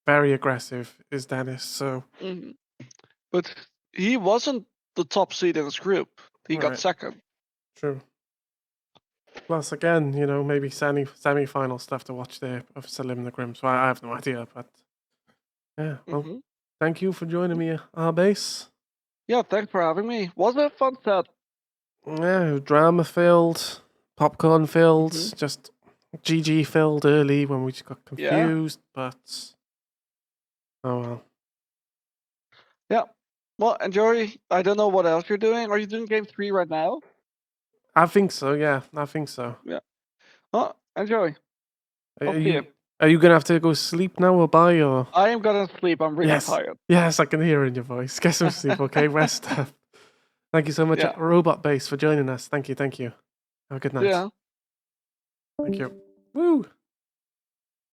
Very aggressive is Dennis, so... But he wasn't the top seed in his group. He got second. True. Plus, again, maybe semi-final stuff to watch there of Selim the Grim, so I have no idea, but... Yeah, well, thank you for joining me at Rbase. Yeah, thanks for having me. Was it a fun set? Yeah, drama-filled, popcorn-filled, just GG-filled early when we just got confused, but... Oh well. Yeah. Well, enjoy. I don't know what else you're doing. Are you doing game 3 right now? I think so, yeah. I think so. Yeah. Well, enjoy. Are you gonna have to go sleep now or bye or? I am gonna sleep. I'm really tired. Yes, I can hear it in your voice. Get some sleep, okay? Rest up. Thank you so much, Robot Base, for joining us. Thank you. Have a good night. Yeah. Thank you. Woo!